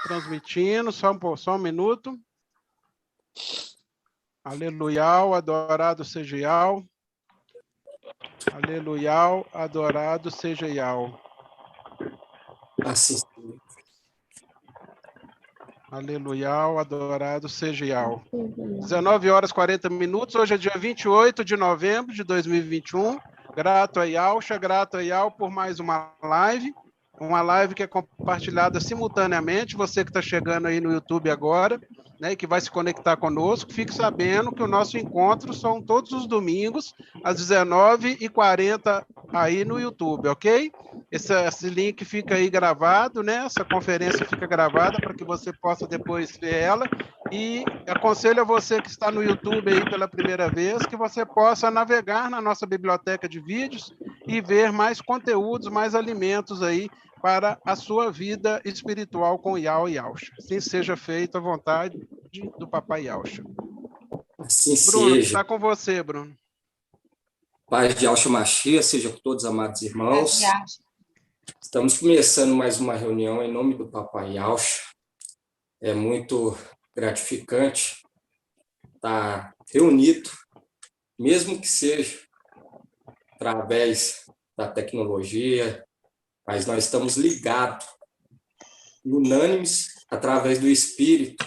Transmitindo, só um minuto. Aleluia, adorado seja Iau. Aleluia, adorado seja Iau. Assim. Aleluia, adorado seja Iau. 19 horas e 40 minutos, hoje é dia 28 de novembro de 2021. Grato a Yausha, grato a Iau por mais uma live que é compartilhada simultaneamente. Você que está chegando aí no YouTube agora, né, e que vai se conectar conosco, fique sabendo que o nosso encontro são todos os domingos, às 19h40 aí no YouTube, ok? Esse link fica aí gravado, né? Essa conferência fica gravada para que você possa depois ver ela. E aconselho a você que está no YouTube aí pela primeira vez, que você possa navegar na nossa biblioteca de vídeos e ver mais conteúdos, mais alimentos aí para a sua vida espiritual com Iau e Yausha. Assim seja feito à vontade do Papai Yausha. Assim Bruno, seja. está com você, Bruno. Paz de Yausha Mashiach, seja com todos, amados irmãos. Estamos começando mais uma reunião em nome do Papai Yausha. É muito gratificante estar reunido, mesmo que seja através da tecnologia, mas nós estamos ligados, unânimes, através do Espírito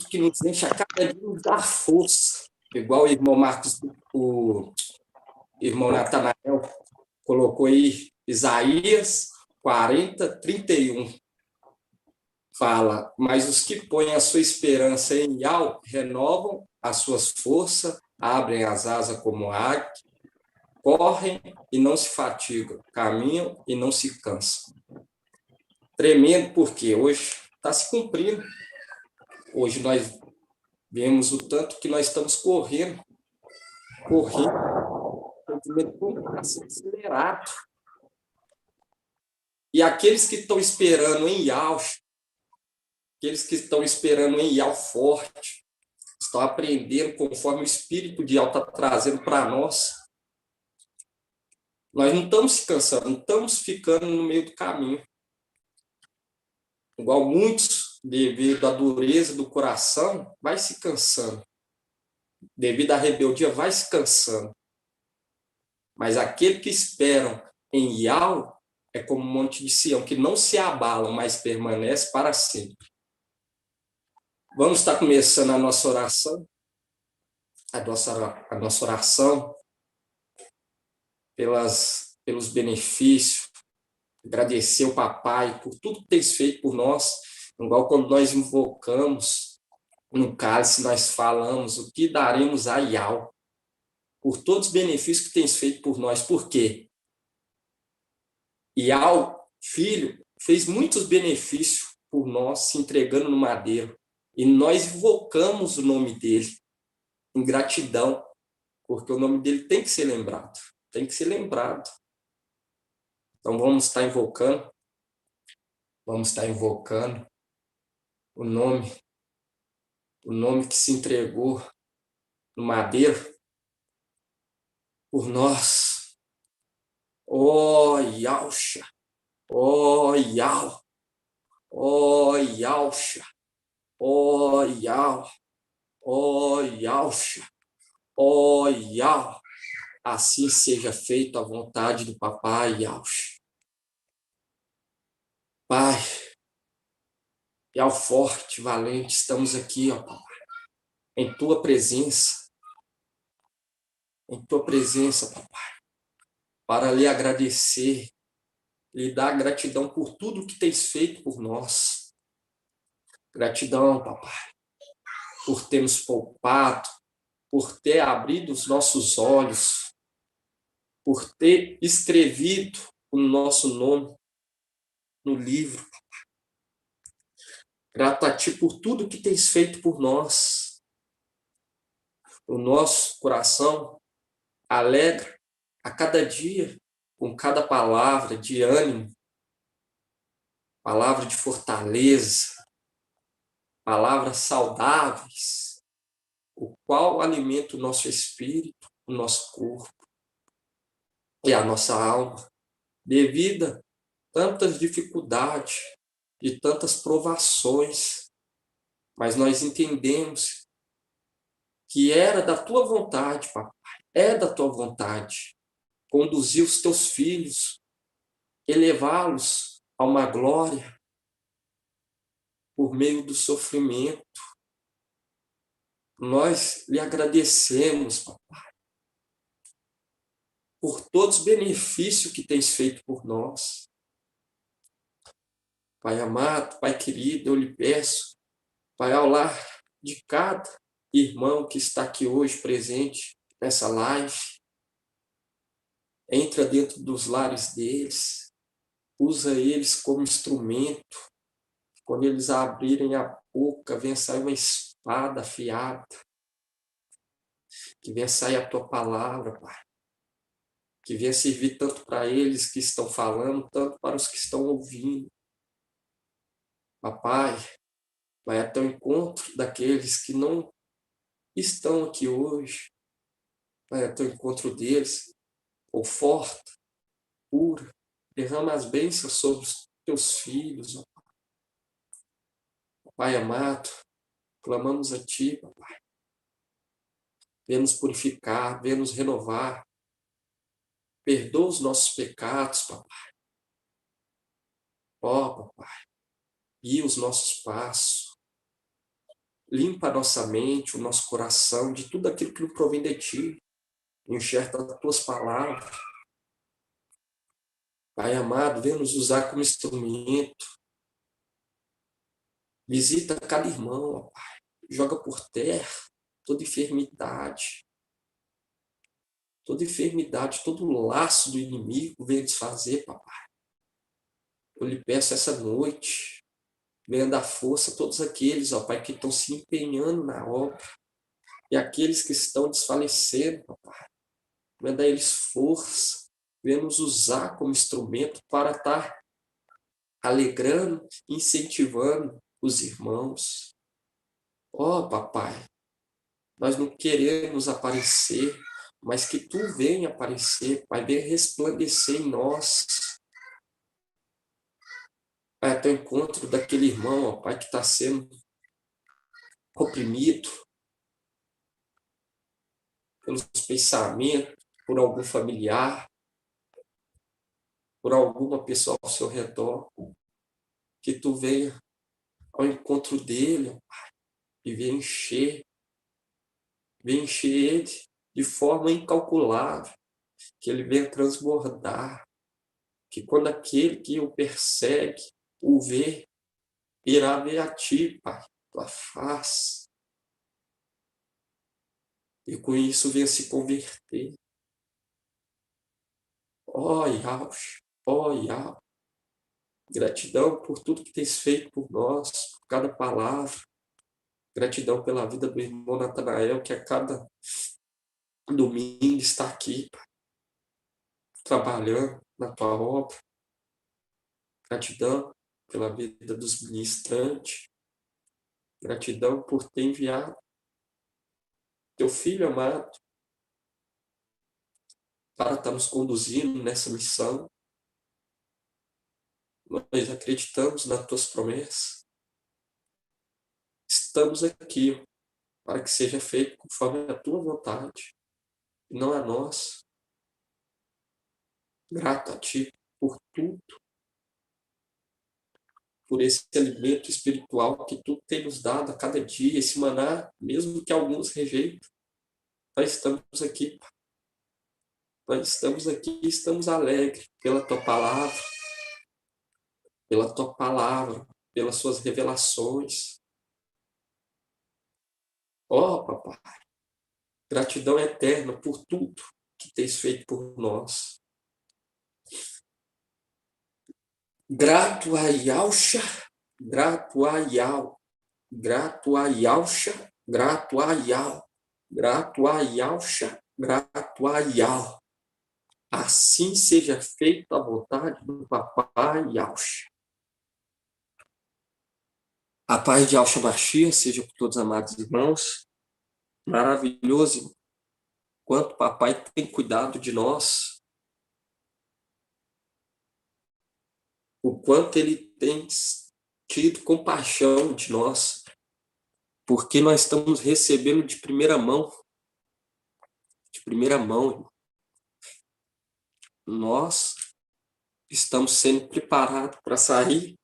que nos enche a cada dia, nos dá força, igual o irmão Marcos, o irmão Natanael colocou aí, Isaías 40:31. Fala, mas os que põem a sua esperança em Iau renovam as suas forças, abrem as asas como águia, correm e não se fatigam, caminham e não se cansam. Tremendo porque hoje está se cumprindo. Hoje nós vemos o tanto que nós estamos correndo com acelerado. E aqueles que estão esperando em Yausha, aqueles que estão esperando em Iau forte, estão aprendendo conforme o Espírito de Iau está trazendo para nós. Nós não estamos se cansando, não estamos ficando no meio do caminho. Igual muitos, devido à dureza do coração, vai se cansando. Devido à rebeldia, vai se cansando. Mas aquele que esperam em Iau é como um monte de Sião, que não se abalam, mas permanece para sempre. Vamos estar começando a nossa oração. A nossa oração pelos benefícios, agradecer ao Papai por tudo que tens feito por nós, igual quando nós invocamos no cálice, nós falamos o que daremos a Iau, por todos os benefícios que tens feito por nós. Por quê? Iau, filho, fez muitos benefícios por nós, se entregando no madeiro, e nós invocamos o nome dele em gratidão, porque o nome dele tem que ser lembrado. Tem que ser lembrado. Então vamos estar invocando o nome que se entregou no madeiro por nós. Ó Yausha, ó Iau, ó Yausha, ó Iau, ó Yausha, ó Iau. Assim seja feito a vontade do Papai Yausha. Pai, Iau forte, valente, estamos aqui, ó Papai, em Tua presença, Papai, para lhe agradecer, lhe dar gratidão por tudo que tens feito por nós. Gratidão, Papai, por termos poupado, por ter abrido os nossos olhos, por ter escrevido o nosso nome no livro. Grato a Ti por tudo que tens feito por nós. O nosso coração alegra a cada dia com cada palavra de ânimo, palavra de fortaleza, palavras saudáveis, o qual alimenta o nosso espírito, o nosso corpo e a nossa alma, devido a tantas dificuldades de tantas provações, mas nós entendemos que era da tua vontade, papai, é da tua vontade conduzir os teus filhos, elevá-los a uma glória por meio do sofrimento. Nós lhe agradecemos, papai, por todos os benefícios que tens feito por nós. Pai amado, Pai querido, eu lhe peço, Pai, ao lar de cada irmão que está aqui hoje presente nessa live, entra dentro dos lares deles, usa eles como instrumento. Quando eles abrirem a boca, venha sair uma espada afiada, que venha sair a tua palavra, Pai, que venha servir tanto para eles que estão falando, tanto para os que estão ouvindo. Papai, vai até o encontro daqueles que não estão aqui hoje, vai até o encontro deles, conforta, cura, derrama as bênçãos sobre os teus filhos, ó Pai amado, clamamos a Ti, papai. Venha nos purificar, venha nos renovar, perdoa os nossos pecados, papai. Ó, papai, guia os nossos passos, limpa a nossa mente, o nosso coração de tudo aquilo que não provém de Ti, enxerta as Tuas palavras. Pai amado, venha nos usar como instrumento, visita cada irmão, ó Pai, joga por terra toda enfermidade, todo laço do inimigo, venha desfazer, papai. Eu lhe peço essa noite, venha dar força a todos aqueles, ó Pai, que estão se empenhando na obra, e aqueles que estão desfalecendo, papai. Venha dar eles força, venha nos usar como instrumento para estar alegrando, incentivando os irmãos. Ó, papai, nós não queremos aparecer, mas que Tu venha aparecer, Pai, venha resplandecer em nós. Vai até o encontro daquele irmão, ó Pai, que está sendo oprimido pelos pensamentos, por algum familiar, por alguma pessoa ao seu redor, que Tu venha ao encontro dele, ó Pai, e venha encher ele de forma incalculável, que ele venha transbordar, que quando aquele que o persegue o vê, irá ver a Ti, Pai, Tua face, e com isso venha se converter. Ó Yahweh, gratidão por tudo que tens feito por nós, por cada palavra, gratidão pela vida do irmão Natanael, que a cada domingo está aqui, Pai, trabalhando na Tua obra, gratidão pela vida dos ministrantes, gratidão por ter enviado Teu Filho amado para estar nos conduzindo nessa missão. Nós acreditamos nas Tuas promessas. Estamos aqui para que seja feito conforme a Tua vontade, e não a nossa. Grato a Ti por tudo, por esse alimento espiritual que Tu tem nos dado a cada dia, esse maná, mesmo que alguns rejeitam. Nós estamos aqui, Pai. Nós estamos aqui, estamos alegres pela Tua palavra, pelas Suas revelações. Ó, papai, gratidão eterna por tudo que tens feito por nós. Grato a Yahusha, grato a Yahweh, grato a Yahusha, grato a Yahweh, grato a Yahusha, grato a Yahweh. Assim seja feita a vontade do papai Yahusha. A paz de Yahusha Mashiach seja por todos, amados irmãos. Maravilhoso quanto o papai tem cuidado de nós, o quanto ele tem tido compaixão de nós, porque nós estamos recebendo de primeira mão. De primeira mão. Nós estamos sendo preparados para sair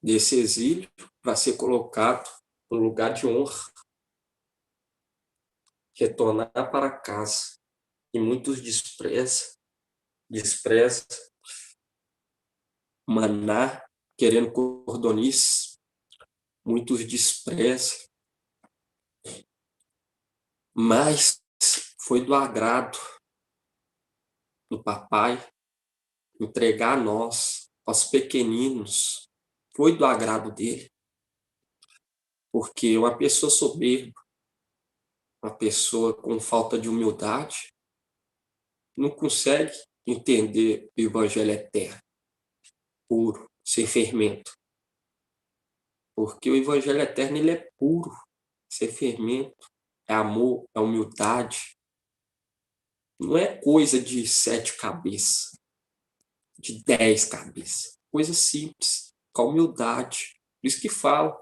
desse exílio, para ser colocado no lugar de honra, retornar para casa. E muitos desprezam maná, querendo cordonices, muitos desprezam, mas foi do agrado do papai entregar a nós, aos pequeninos, foi do agrado dele, porque uma pessoa soberba, uma pessoa com falta de humildade, não consegue entender o evangelho eterno, puro, sem fermento. Porque o evangelho eterno ele é puro, sem fermento, é amor, é humildade. Não é coisa de 7 cabeças, de 10 cabeças. Coisa simples, com humildade. Por isso que fala,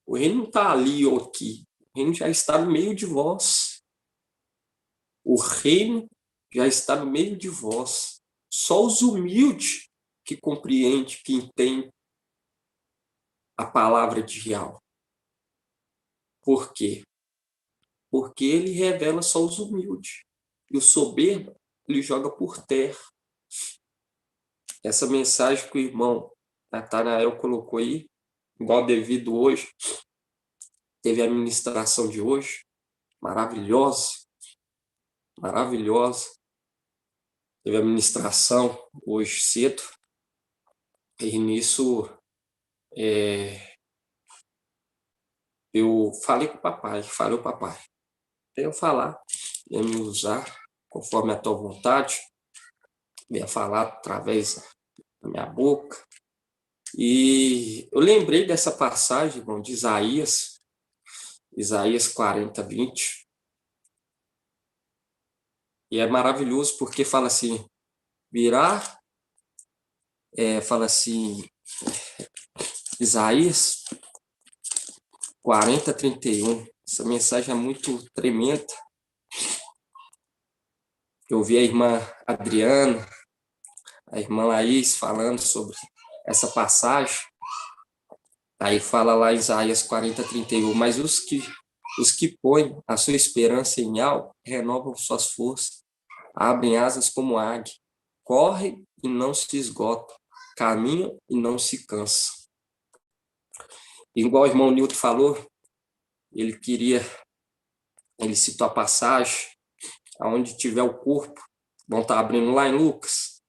o reino não está ali ou aqui, o reino já está no meio de vós. O reino já está no meio de vós. Só os humildes que compreendem, que entendem a palavra de real. Por quê? Porque ele revela só os humildes. E o soberbo, ele joga por terra. Essa mensagem que o irmão Natanael colocou aí, igual devido hoje, teve a ministração de hoje, maravilhosa, maravilhosa. Teve a ministração hoje cedo, e nisso eu falei com o papai, venha falar, venha me usar conforme a tua vontade, venha falar através da minha boca. E eu lembrei dessa passagem, irmão, de Isaías 40, 20. E é maravilhoso porque fala assim, fala assim, Isaías 40, 31. Essa mensagem é muito tremenda. Eu ouvi a irmã Adriana, a irmã Laís falando sobre essa passagem. Aí fala lá em Isaías 40, 31. Mas os que põem a sua esperança em algo renovam suas forças, abrem asas como águia, correm e não se esgotam, caminham e não se cansam. Igual o irmão Nilton falou, ele citou a passagem, aonde tiver o corpo, vão estar abrindo lá em Lucas.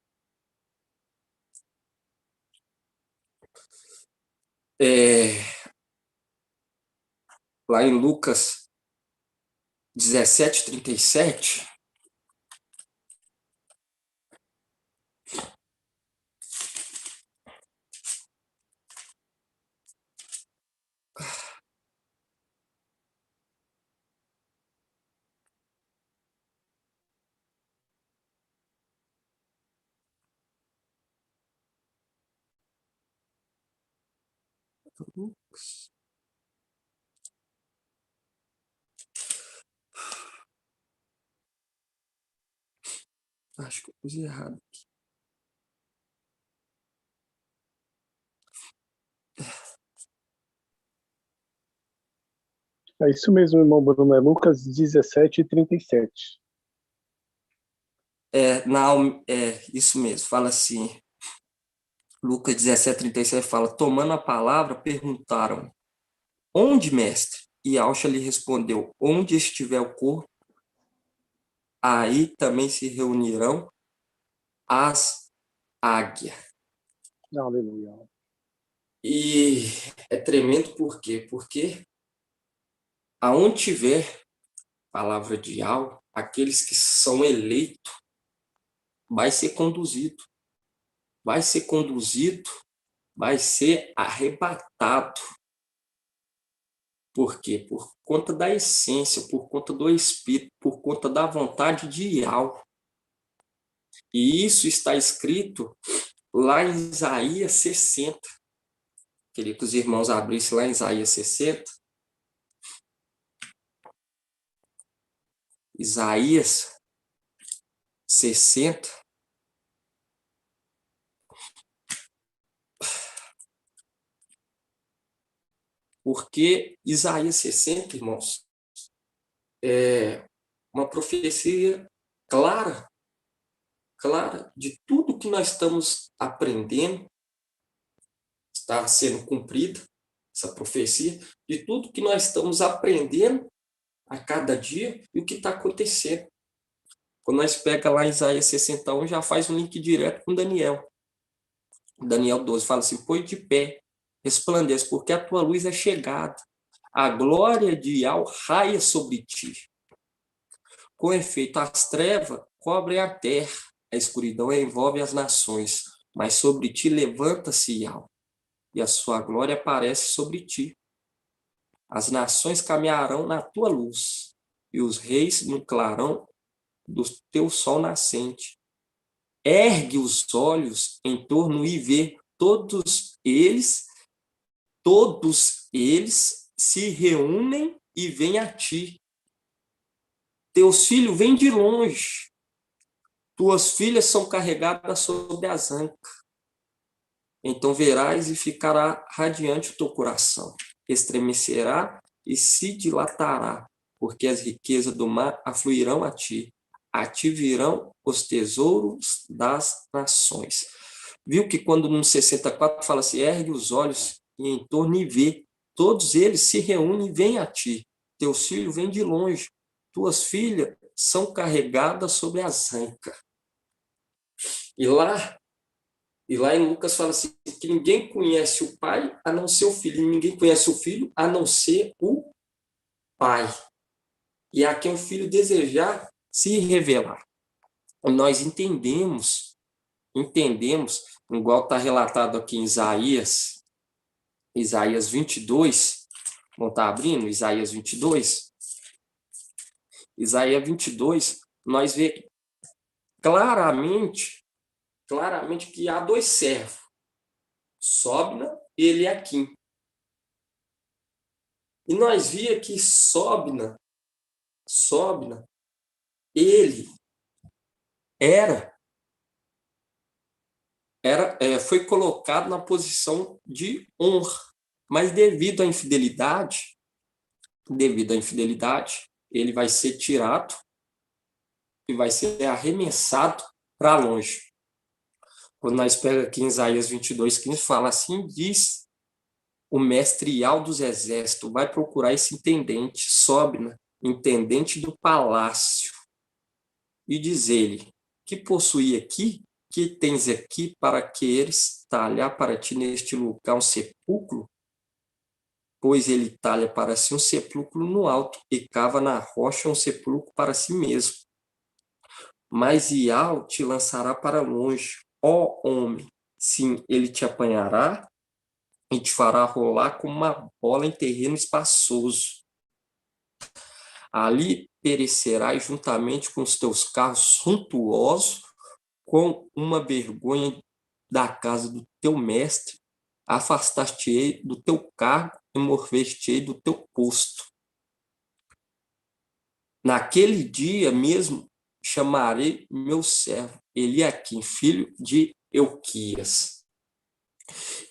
Lá em Lucas 17, 37, acho que eu pus errado. É isso mesmo, irmão Bruno, é Lucas 17, 37. Isso mesmo, fala assim, Lucas 17, 37 fala, tomando a palavra, perguntaram, onde, mestre? E Alcha lhe respondeu, onde estiver o corpo, aí também se reunirão as águias. Aleluia. E é tremendo por quê? Porque aonde tiver palavra de algo, aqueles que são eleitos, vai ser conduzido, vai ser arrebatado. Por quê? Por conta da essência, por conta do Espírito, por conta da vontade de algo. E isso está escrito lá em Isaías 60. Queria que os irmãos abrissem lá em Isaías 60. Isaías 60. Porque Isaías 60, irmãos, é uma profecia clara de tudo que nós estamos aprendendo, está sendo cumprida, essa profecia, de tudo que nós estamos aprendendo a cada dia e o que está acontecendo. Quando nós pega lá em Isaías 61, já faz um link direto com Daniel. Daniel 12 fala assim: põe de pé, resplandece, porque a tua luz é chegada. A glória de Yahweh raia sobre ti. Com efeito, as trevas cobrem a terra, a escuridão envolve as nações, mas sobre ti levanta-se Yahweh, e a sua glória aparece sobre ti. As nações caminharão na tua luz, e os reis no clarão do teu sol nascente. Ergue os olhos em torno e vê, todos eles se reúnem e vêm a ti. Teus filhos vêm de longe, tuas filhas são carregadas sobre as ancas. Então verás e ficará radiante o teu coração, estremecerá e se dilatará, porque as riquezas do mar afluirão a ti virão os tesouros das nações. Viu que quando no 64 fala assim, ergue os olhos e em torno e vê, todos eles se reúnem e vêm a ti, teus filhos vêm de longe, tuas filhas são carregadas sobre as ancas. E lá em Lucas fala assim, que ninguém conhece o pai a não ser o filho, e ninguém conhece o filho a não ser o pai. E a quem o filho desejar se revelar. E nós entendemos, igual está relatado aqui em Isaías 22, vamos estar abrindo Isaías 22. Isaías 22, nós vemos claramente que há dois servos, Sobna e Eliaquim. E nós via que Sobna, ele foi colocado na posição de honra, mas devido à infidelidade, ele vai ser tirado e vai ser arremessado para longe. Quando nós pegamos aqui em Isaías 22:15, fala assim, diz o mestre Yahweh dos exércitos, vai procurar esse intendente, Sobna, intendente do palácio, e diz ele, que possui aqui, que tens aqui para queres talhar para ti neste lugar um sepulcro? Pois ele talha para si um sepulcro no alto e cava na rocha um sepulcro para si mesmo. Mas Yahweh te lançará para longe, ó homem, sim, ele te apanhará e te fará rolar como uma bola em terreno espaçoso. Ali perecerás juntamente com os teus carros suntuosos, com uma vergonha da casa do teu mestre, afastar-te-ei do teu cargo e mover-te-ei do teu posto. Naquele dia mesmo chamarei meu servo Eliaquim, filho de Euquias.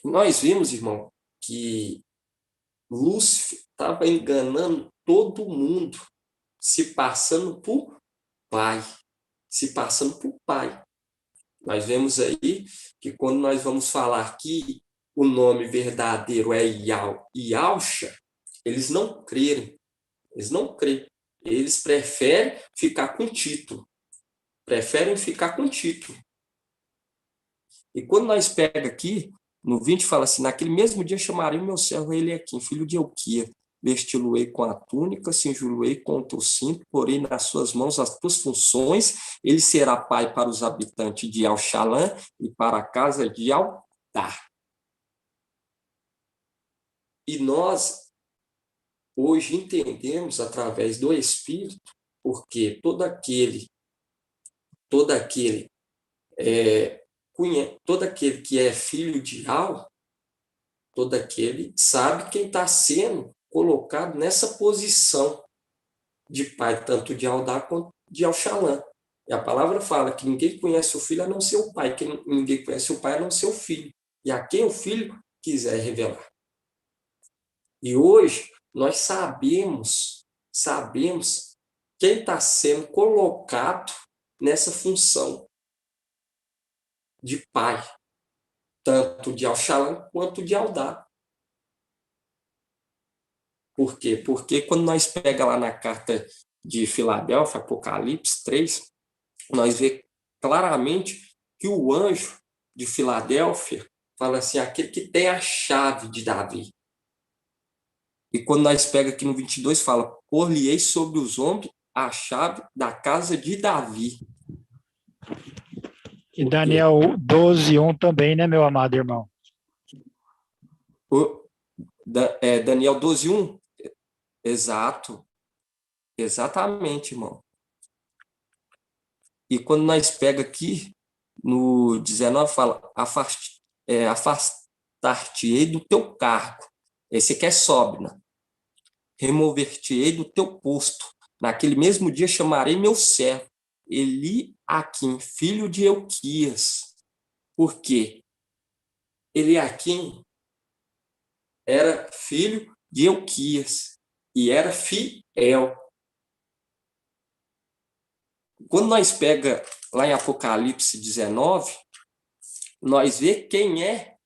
Nós vimos, irmão, que Lúcifer estava enganando todo mundo, se passando por pai. Nós vemos aí que quando nós vamos falar que o nome verdadeiro é Yahweh e Yahusha, eles não creem. Eles preferem ficar com título. E quando nós pega aqui, no 20 fala assim, naquele mesmo dia chamarei o meu servo Eliaquim, filho de Euquia, vesti-lo-ei com a túnica, cingi-lo-ei com o teu cinto, porei nas suas mãos as tuas funções, ele será pai para os habitantes de Al-Shalã e para a casa de Al-Dar. E nós hoje entendemos através do Espírito, porque todo aquele todo aquele que é filho de Al, todo aquele sabe quem está sendo colocado nessa posição de pai, tanto de Aldá quanto de Alxalã. E a palavra fala que ninguém conhece o filho a não ser o pai, que ninguém conhece o pai a não ser o filho, e a quem o filho quiser revelar. E hoje nós sabemos quem está sendo colocado nessa função de pai, tanto de Alxalã quanto de Aldá. Por quê? Porque quando nós pega lá na carta de Filadélfia, Apocalipse 3, nós vê claramente que o anjo de Filadélfia fala assim, aquele que tem a chave de Davi. E quando nós pega aqui no 22, fala, por-lhe-ei sobre os ombros a chave da casa de Davi. E Daniel 12:1 também, né, meu amado irmão? Daniel 12:1? Exato. Exatamente, irmão. E quando nós pega aqui, no 19, fala, afastar-te-ei do teu cargo. Esse aqui é Sóbina. Remover-te-ei do teu posto. Naquele mesmo dia chamarei meu servo, Eliaquim, filho de Euquias. Por quê? Eliaquim era filho de Euquias e era fiel. Quando nós pega lá em Apocalipse 19, nós vê quem é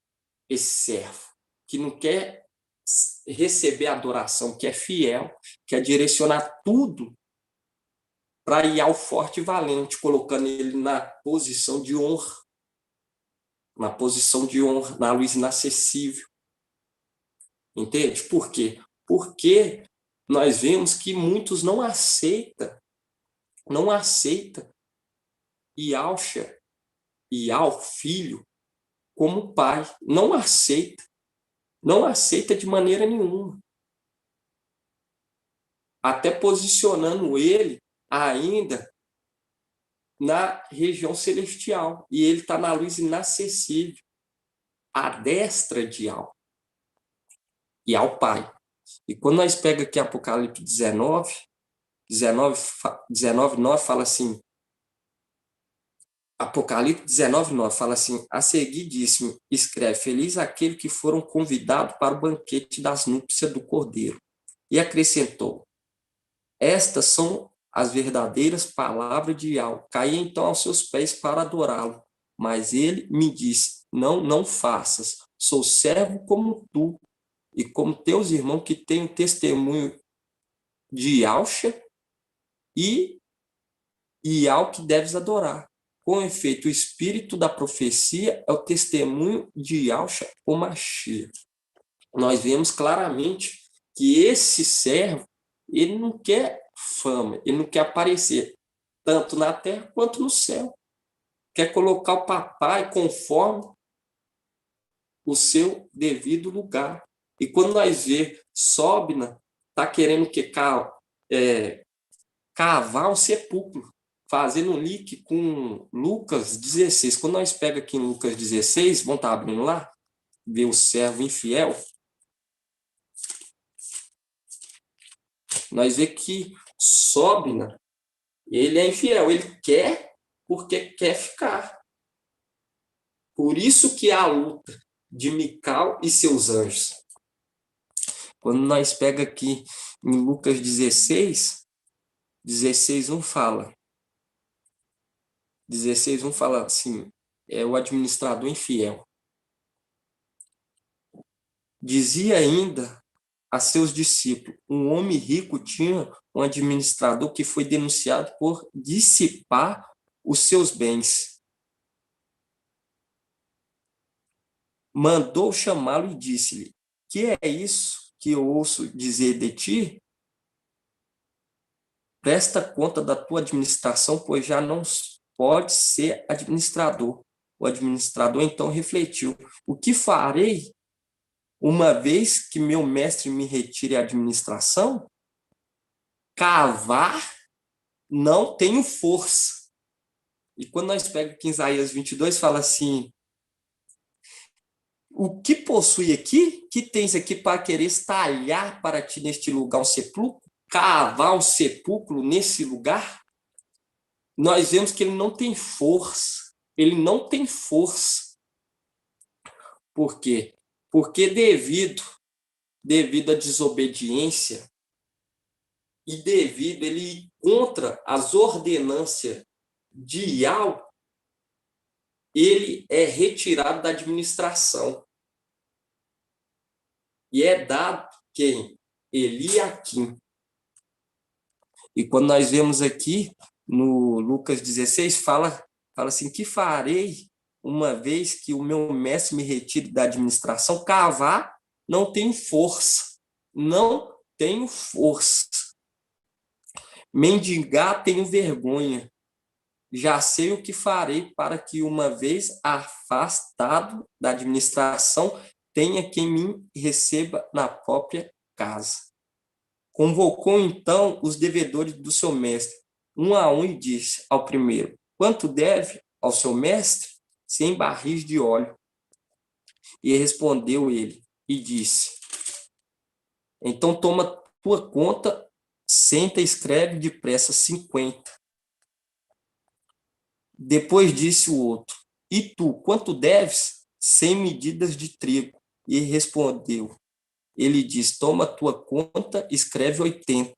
esse servo, que não quer receber adoração, que é fiel, quer direcionar tudo para ir ao forte e valente, colocando ele na posição de honra, na luz inacessível. Entende? Por quê? Porque nós vemos que muitos não aceitam Yalxa e Al, filho, como pai. Não aceita de maneira nenhuma. Até posicionando ele ainda na região celestial. E ele está na luz inacessível, à destra de Al. E ao pai. E quando nós pega aqui Apocalipse 19, 9 fala assim, Apocalipse 19, 9 fala assim, a seguir disse-me, escreve, feliz aquele que foram convidados para o banquete das núpcias do Cordeiro. E acrescentou, estas são as verdadeiras palavras de Yahvé. Caí então aos seus pés para adorá-lo. Mas ele me disse, não faças, sou servo como tu, e como teus irmãos que têm o testemunho de Yalxa e ao que deves adorar. Com efeito, o espírito da profecia é o testemunho de Yalxa ou Mashiach. Nós vemos claramente que esse servo, ele não quer fama, ele não quer aparecer, tanto na terra quanto no céu. Quer colocar o papai conforme o seu devido lugar. E quando nós vê Sóbina, está querendo cavar um sepulcro, fazendo um link com Lucas 16. Quando nós pega aqui em Lucas 16, vamos estar abrindo lá, ver o servo infiel, nós vê que Sóbina, ele é infiel, ele quer porque quer ficar. Por isso que há a luta de Mical e seus anjos. Quando nós pega aqui em Lucas 16, 16:1 fala. 16:1 fala assim, é o administrador infiel. Dizia ainda a seus discípulos, um homem rico tinha um administrador que foi denunciado por dissipar os seus bens. Mandou chamá-lo e disse-lhe, que é isso que eu ouço dizer de ti? Presta conta da tua administração, pois já não pode ser administrador. O administrador então refletiu, o que farei uma vez que meu mestre me retire a administração? Cavar não tenho força, E quando nós pegamos aqui em Isaías 22, fala assim, o que possui aqui, que tens aqui para querer talhar para ti neste lugar um sepulcro, cavar um sepulcro nesse lugar? Nós vemos que ele não tem força. Ele não tem força. Por quê? Porque devido à desobediência e devido ele ir contra as ordenâncias de Yahweh, ele é retirado da administração. E é dado quem? Eliaquim. E quando nós vemos aqui, no Lucas 16, fala assim, que farei uma vez que o meu mestre me retire da administração? Cavar, não tenho força. Não tenho força. Mendigar, tenho vergonha. Já sei o que farei para que, uma vez afastado da administração, tenha quem me receba na própria casa. Convocou, então, os devedores do seu mestre, um a um, e disse ao primeiro, quanto deve ao seu mestre? 100 barris de óleo. E respondeu ele, e disse, então toma tua conta, senta e escreve depressa 50. Depois disse o outro, e tu, quanto deves? 100 medidas de trigo. E respondeu, ele diz, toma tua conta, escreve 80.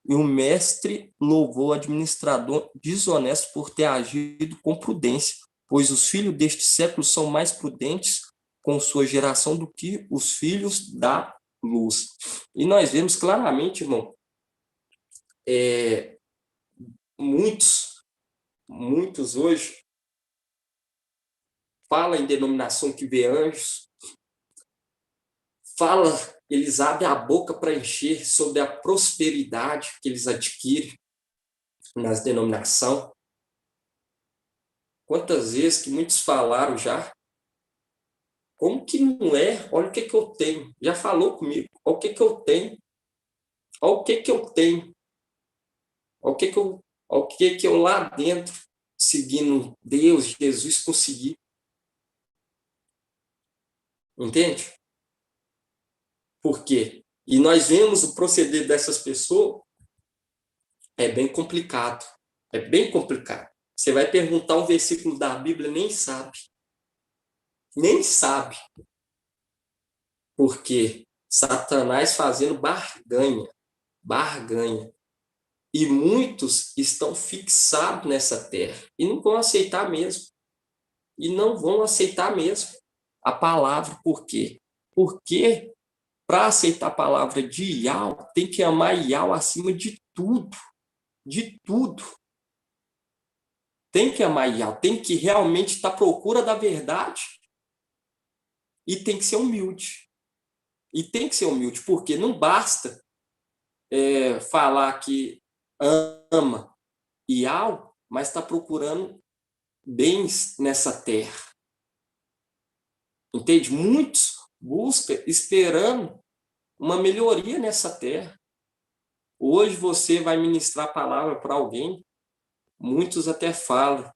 E o mestre louvou o administrador desonesto por ter agido com prudência, pois os filhos deste século são mais prudentes com sua geração do que os filhos da luz. E nós vemos claramente, irmão, muitos hoje falam em denominação que vê anjos, eles abrem a boca para encher sobre a prosperidade que eles adquirem nas denominações. Quantas vezes que muitos falaram já, como que não é? Olha o que eu tenho. Já falou comigo, olha o que eu tenho. Olha o que eu tenho. Olha o que eu lá dentro, seguindo Deus, Jesus, consegui. Entende? Por quê? E nós vemos o proceder dessas pessoas, é bem complicado. É bem complicado. Você vai perguntar um versículo da Bíblia, nem sabe. Nem sabe. Por quê? Satanás fazendo barganha. E muitos estão fixados nessa terra e não vão aceitar mesmo. E não vão aceitar mesmo a palavra. Por quê? Porque para aceitar a palavra de Yahweh, tem que amar Yahweh acima de tudo. De tudo. Tem que amar Yahweh, tem que realmente estar à procura da verdade. E tem que ser humilde. E tem que ser humilde, porque não basta falar que ama Yahweh, mas está procurando bens nessa terra. Entende? Muitos buscam esperando uma melhoria nessa terra. Hoje você vai ministrar a palavra para alguém, muitos até falam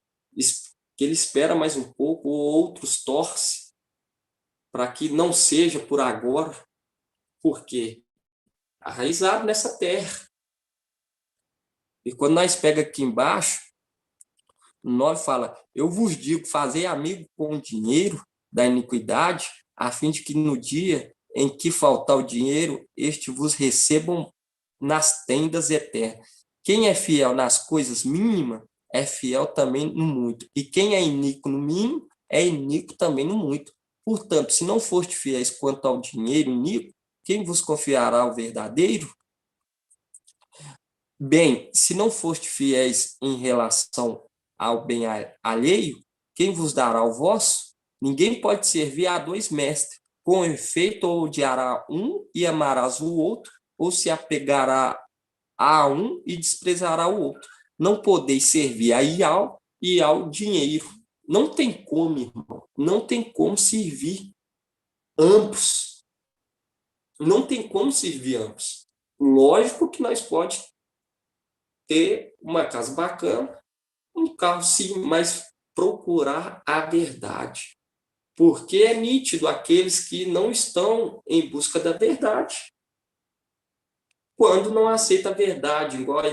que ele espera mais um pouco, ou outros torcem para que não seja por agora. Por quê? Arraizado nessa terra. E quando nós pega aqui embaixo, nós fala, eu vos digo, fazei amigo com o dinheiro da iniquidade, a fim de que no dia em que faltar o dinheiro, este vos recebam nas tendas eternas. Quem é fiel nas coisas mínimas, é fiel também no muito. E quem é iníquo no mínimo, é iníquo também no muito. Portanto, se não foste fiéis quanto ao dinheiro iníquo, quem vos confiará o verdadeiro? Bem, se não foste fiéis em relação ao bem alheio, quem vos dará o vosso? Ninguém pode servir a dois mestres. Com efeito, ou odiará um e amarás o outro, ou se apegará a um e desprezará o outro. Não podeis servir a Yahweh e ao dinheiro. Não tem como, irmão. Não tem como servir ambos. Não tem como servir ambos. Lógico que nós pode ter uma casa bacana, Um carro, sim, mas procurar a verdade. Porque é nítido aqueles que não estão em busca da verdade. Quando não aceita a verdade, igual a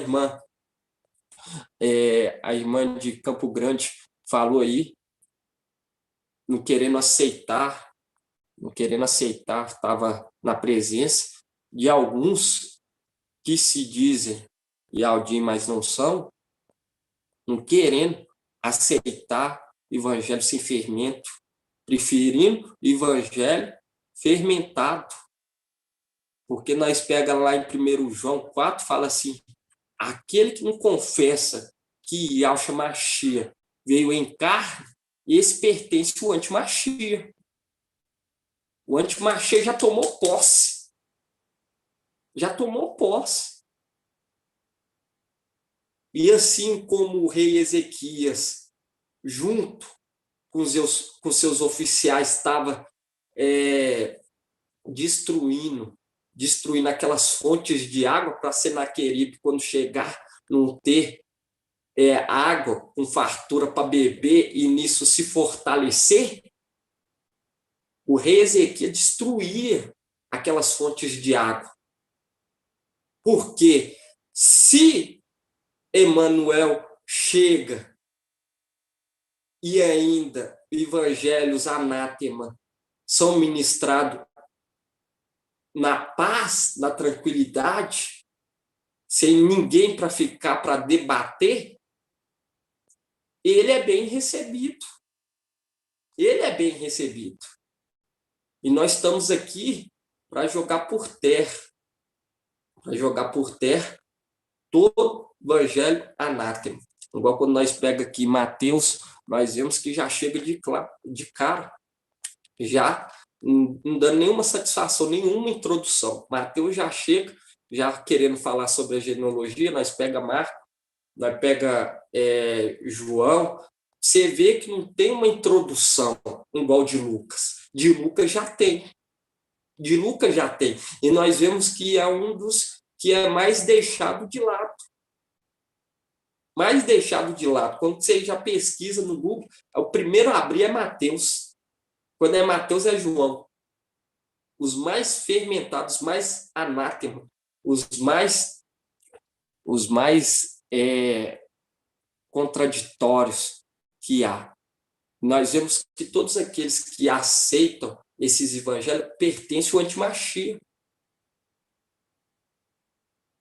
irmã de Campo Grande falou aí, não querendo aceitar, estava na presença de alguns que se dizem Yaldim, mas não são, não querendo aceitar o evangelho sem fermento, preferindo o evangelho fermentado. Porque nós pega lá em 1 João 4, fala assim, aquele que não confessa que Yahshua Mashiach veio em carne, esse pertence ao anti-Mashiach. O anti-Mashiach já tomou posse. Já tomou posse. E assim como o rei Ezequias, junto com seus oficiais, estava destruindo aquelas fontes de água para Senaqueribe, quando chegar, não ter água com fartura para beber e nisso se fortalecer, o rei Ezequias destruía aquelas fontes de água. Porque se Emmanuel chega e ainda evangelhos anátema são ministrados na paz, na tranquilidade, sem ninguém para ficar para debater, ele é bem recebido. Ele é bem recebido. E nós estamos aqui para jogar por terra. Para jogar por terra todo o evangelho anátema. Igual quando nós pega aqui Mateus, nós vemos que já chega de cara, já não dando nenhuma satisfação, nenhuma introdução. Mateus já chega, já querendo falar sobre a genealogia, nós pega Marcos, nós pega João, você vê que não tem uma introdução igual de Lucas. De Lucas já tem. De Lucas já tem. E nós vemos que é um dos que é mais deixado de lado. Mais deixado de lado. Quando você já pesquisa no Google, o primeiro a abrir é Mateus. Quando é Mateus, é João. Os mais fermentados, mais anátema, os mais contraditórios que há. Nós vemos que todos aqueles que aceitam esses evangelhos pertencem ao antimachia.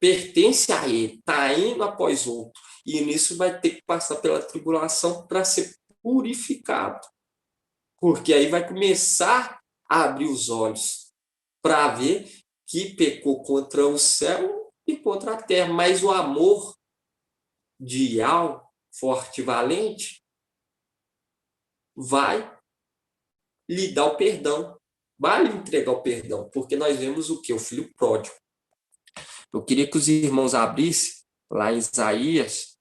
Pertence a ele, está indo após outro. E nisso vai ter que passar pela tribulação para ser purificado. Porque aí vai começar a abrir os olhos para ver que pecou contra o céu e contra a terra. Mas o amor de Yahweh, forte e valente, vai lhe dar o perdão, vai lhe entregar o perdão, porque nós vemos o quê? O filho pródigo. Eu queria que os irmãos abrissem lá em Isaías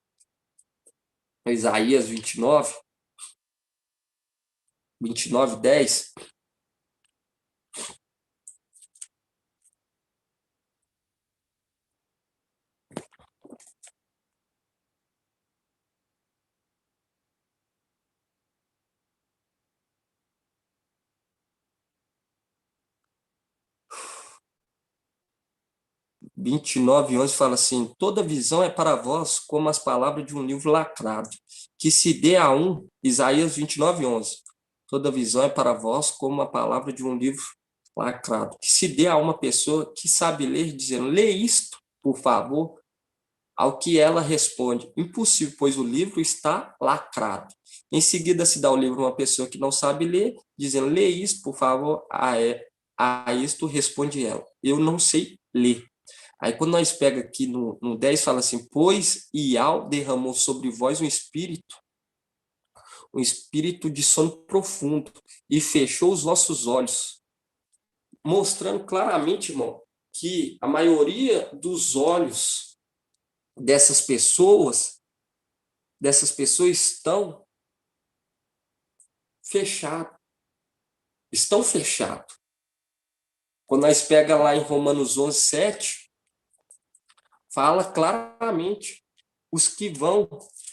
29, 10. (29, 11) fala assim: toda visão é para vós como as palavras de um livro lacrado, que se dê a um, Isaías 29, 11. Toda visão é para vós como a palavra de um livro lacrado, que se dê a uma pessoa que sabe ler, dizendo: lê isto, por favor. Ao que ela responde: impossível, pois o livro está lacrado. Em seguida se dá o livro a uma pessoa que não sabe ler, dizendo: lê isto, por favor. A isto responde ela: eu não sei ler. Aí quando nós pega aqui no 10, fala assim: pois Ial derramou sobre vós um espírito de sono profundo, e fechou os vossos olhos. Mostrando claramente, irmão, que a maioria dos olhos dessas pessoas estão fechados. Estão fechados. Quando nós pega lá em Romanos 11, 7, fala claramente: os que vão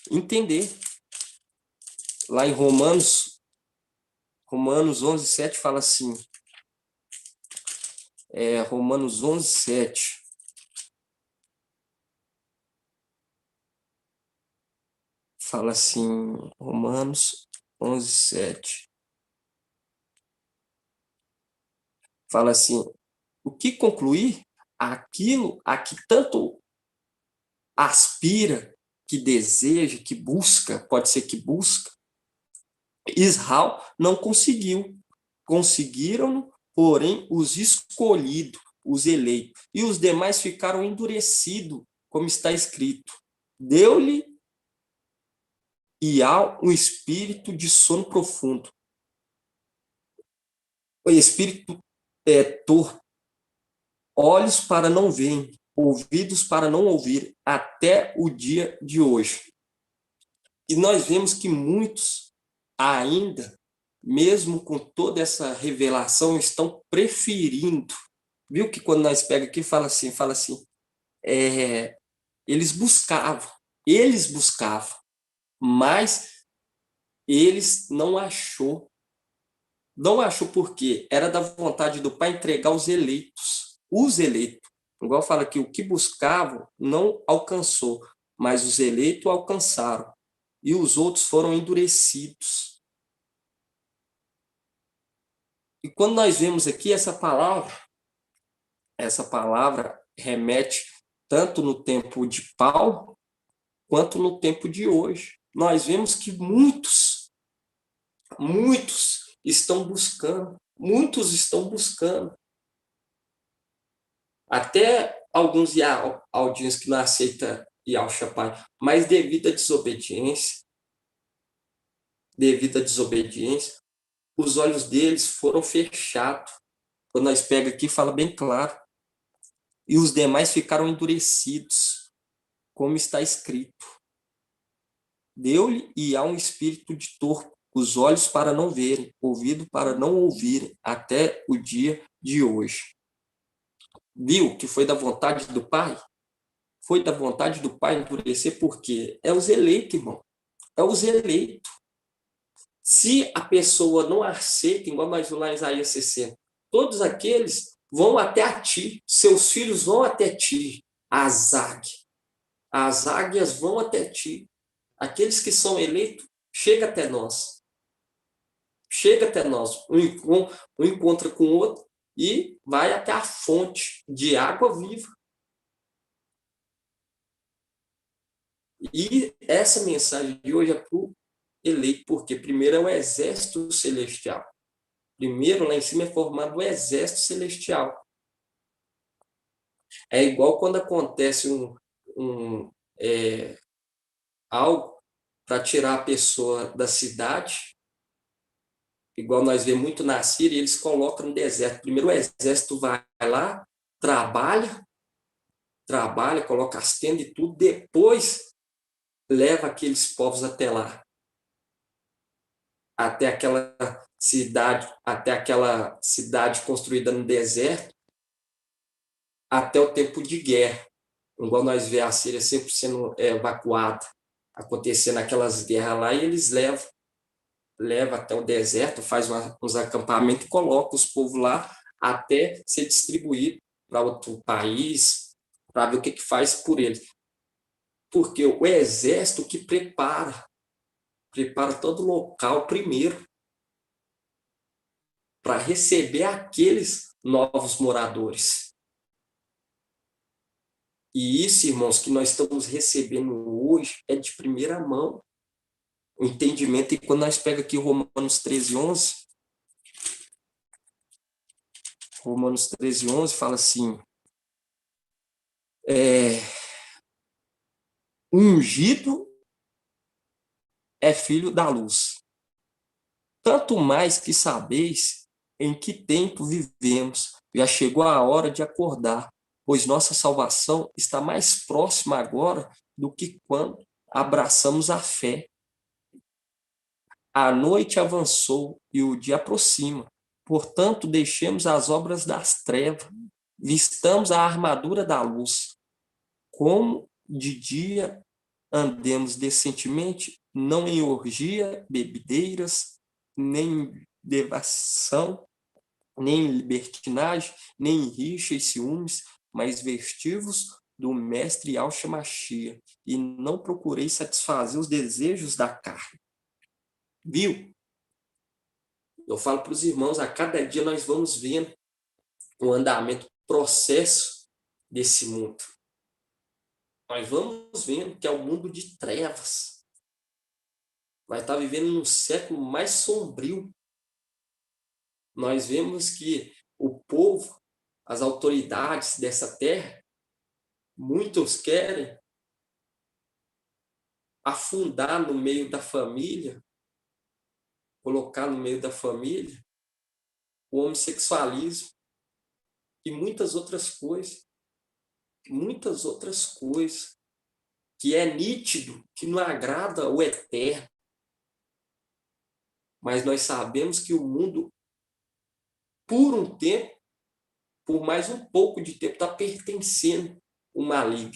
entender. Lá em Romanos 11:7 fala assim, Romanos 11:7. Fala assim, Romanos 11:7. Fala assim, o que concluir? Aquilo a que tanto aspira, que deseja, que busca, pode ser que busca, Israel não conseguiu. Conseguiram, porém, os escolhidos, os eleitos. E os demais ficaram endurecidos, como está escrito. Deu-lhe e há um espírito de sono profundo. O espírito torpe, olhos para não verem, ouvidos para não ouvir, até o dia de hoje. E nós vemos que muitos ainda, mesmo com toda essa revelação, estão preferindo. Viu que quando nós pega aqui, fala assim, eles buscavam, mas eles não achou. Não achou porque era da vontade do Pai entregar os eleitos. Igual fala que o que buscavam não alcançou, mas os eleitos alcançaram. E os outros foram endurecidos. E quando nós vemos aqui essa palavra remete tanto no tempo de Paulo, quanto no tempo de hoje. Nós vemos que muitos estão buscando. Muitos estão buscando. Até alguns Aldinhos que não aceitam Yahshua Pai, mas devido à desobediência, os olhos deles foram fechados. Quando nós pega aqui, fala bem claro. E os demais ficaram endurecidos, como está escrito. Deu-lhe e há um espírito de torpe, os olhos para não verem, ouvido para não ouvirem, até o dia de hoje. Viu que foi da vontade do Pai? Foi da vontade do Pai endurecer, porque é os eleitos, irmão. É os eleitos. Se a pessoa não aceita, igual nós vimos lá em Isaías 60, todos aqueles vão até a ti, seus filhos vão até ti, as águias vão até ti. Aqueles que são eleitos, chega até nós. Um encontra com o outro e vai até a fonte de água viva. E essa mensagem de hoje é para o eleito, porque primeiro é o exército celestial. Primeiro, lá em cima é formado o exército celestial. É igual quando acontece algo para tirar a pessoa da cidade, igual nós vemos muito na Síria, eles colocam no deserto. Primeiro o exército vai lá, trabalha, coloca as tendas e tudo, depois leva aqueles povos até lá. Até aquela cidade construída no deserto, até o tempo de guerra. Igual nós vemos a Síria sempre sendo evacuada, acontecendo aquelas guerras lá, e eles levam até o deserto, faz uns acampamentos e coloca os povos lá até ser distribuído para outro país, para ver o que faz por eles. Porque o exército que prepara todo o local primeiro para receber aqueles novos moradores. E isso, irmãos, que nós estamos recebendo hoje é de primeira mão. O entendimento, e quando nós pegamos aqui Romanos 13:11, Romanos 13:11 fala assim, ungido é filho da luz. Tanto mais que sabeis em que tempo vivemos, já chegou a hora de acordar, pois nossa salvação está mais próxima agora do que quando abraçamos a fé. A noite avançou e o dia aproxima. Portanto, deixemos as obras das trevas, vistamos a armadura da luz. Como de dia andemos decentemente, não em orgia, bebedeiras, nem em devassação, nem em libertinagem, nem em rixa e ciúmes, mas vestivos do mestre Yahshua Mashiach, e não procurei satisfazer os desejos da carne. Viu? Eu falo para os irmãos, a cada dia nós vamos vendo o andamento, processo desse mundo. Nós vamos vendo que é o mundo de trevas. Nós estamos vivendo num século mais sombrio. Nós vemos que o povo, as autoridades dessa terra, muitos querem afundar no meio da família, colocar no meio da família o homossexualismo e muitas outras coisas que é nítido, que não agrada o eterno. Mas nós sabemos que o mundo, por um tempo, por mais um pouco de tempo, está pertencendo ao maligno.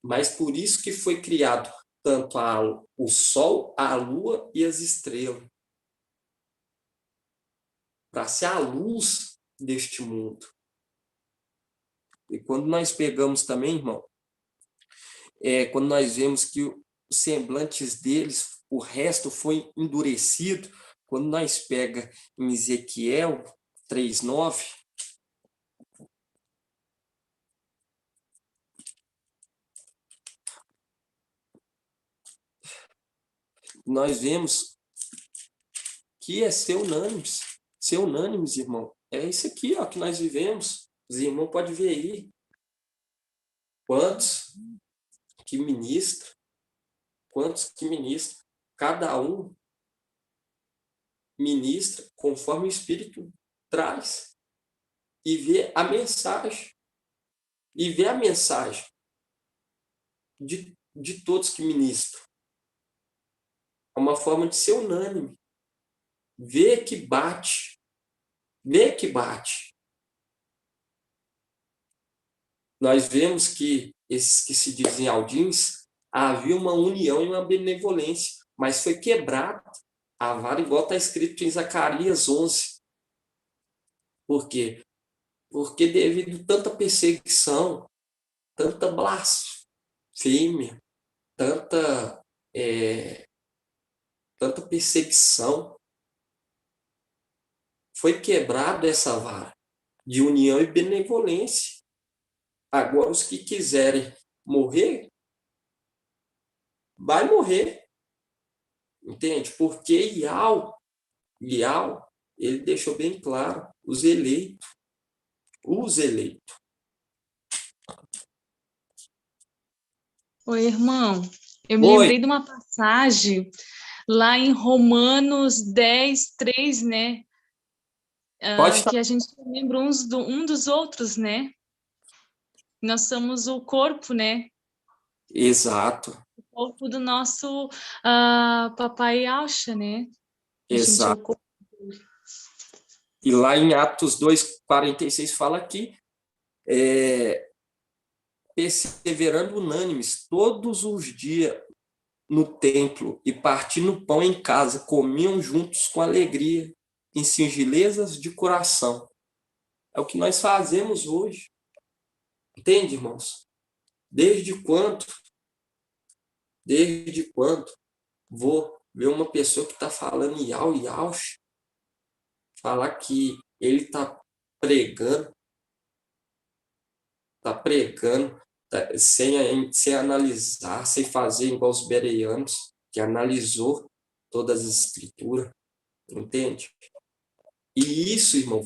Mas por isso que foi criado tanto o sol, a lua e as estrelas, para ser a luz deste mundo. E quando nós pegamos também, irmão, quando nós vemos que os semblantes deles, o resto foi endurecido, quando nós pega em Ezequiel 3:9, nós vemos que é ser unânimes, irmão. É isso aqui, ó, que nós vivemos. Os irmãos podem ver aí. Quantos que ministram, cada um ministra conforme o Espírito traz e vê a mensagem. De todos que ministram. É uma forma de ser unânime. Vê que bate. Nós vemos que esses que se dizem aldins, havia uma união e uma benevolência, mas foi quebrada a vara, igual está escrito em Zacarias 11. Por quê? Porque devido a tanta perseguição, tanta blasfêmia, tanta perseguição, foi quebrada essa vara de união e benevolência. Agora, os que quiserem morrer, vai morrer. Entende? Porque Iau, ele deixou bem claro, os eleitos. Oi, irmão. Eu me lembrei de uma passagem lá em Romanos 10:3, né? Que a gente lembra um dos outros, né? Nós somos o corpo, né? Exato. O corpo do nosso papai Yahshua, né? Exato. É o corpo dele. E lá em Atos 2:46 fala que perseverando unânimes todos os dias no templo e partindo pão em casa, comiam juntos com alegria, em singelezas de coração. É o que nós fazemos hoje. Entende, irmãos? Desde quando vou ver uma pessoa que está falando Yaush, falar que ele está pregando, sem analisar, sem fazer igual os bereanos, que analisou todas as escrituras, entende? E isso, irmão,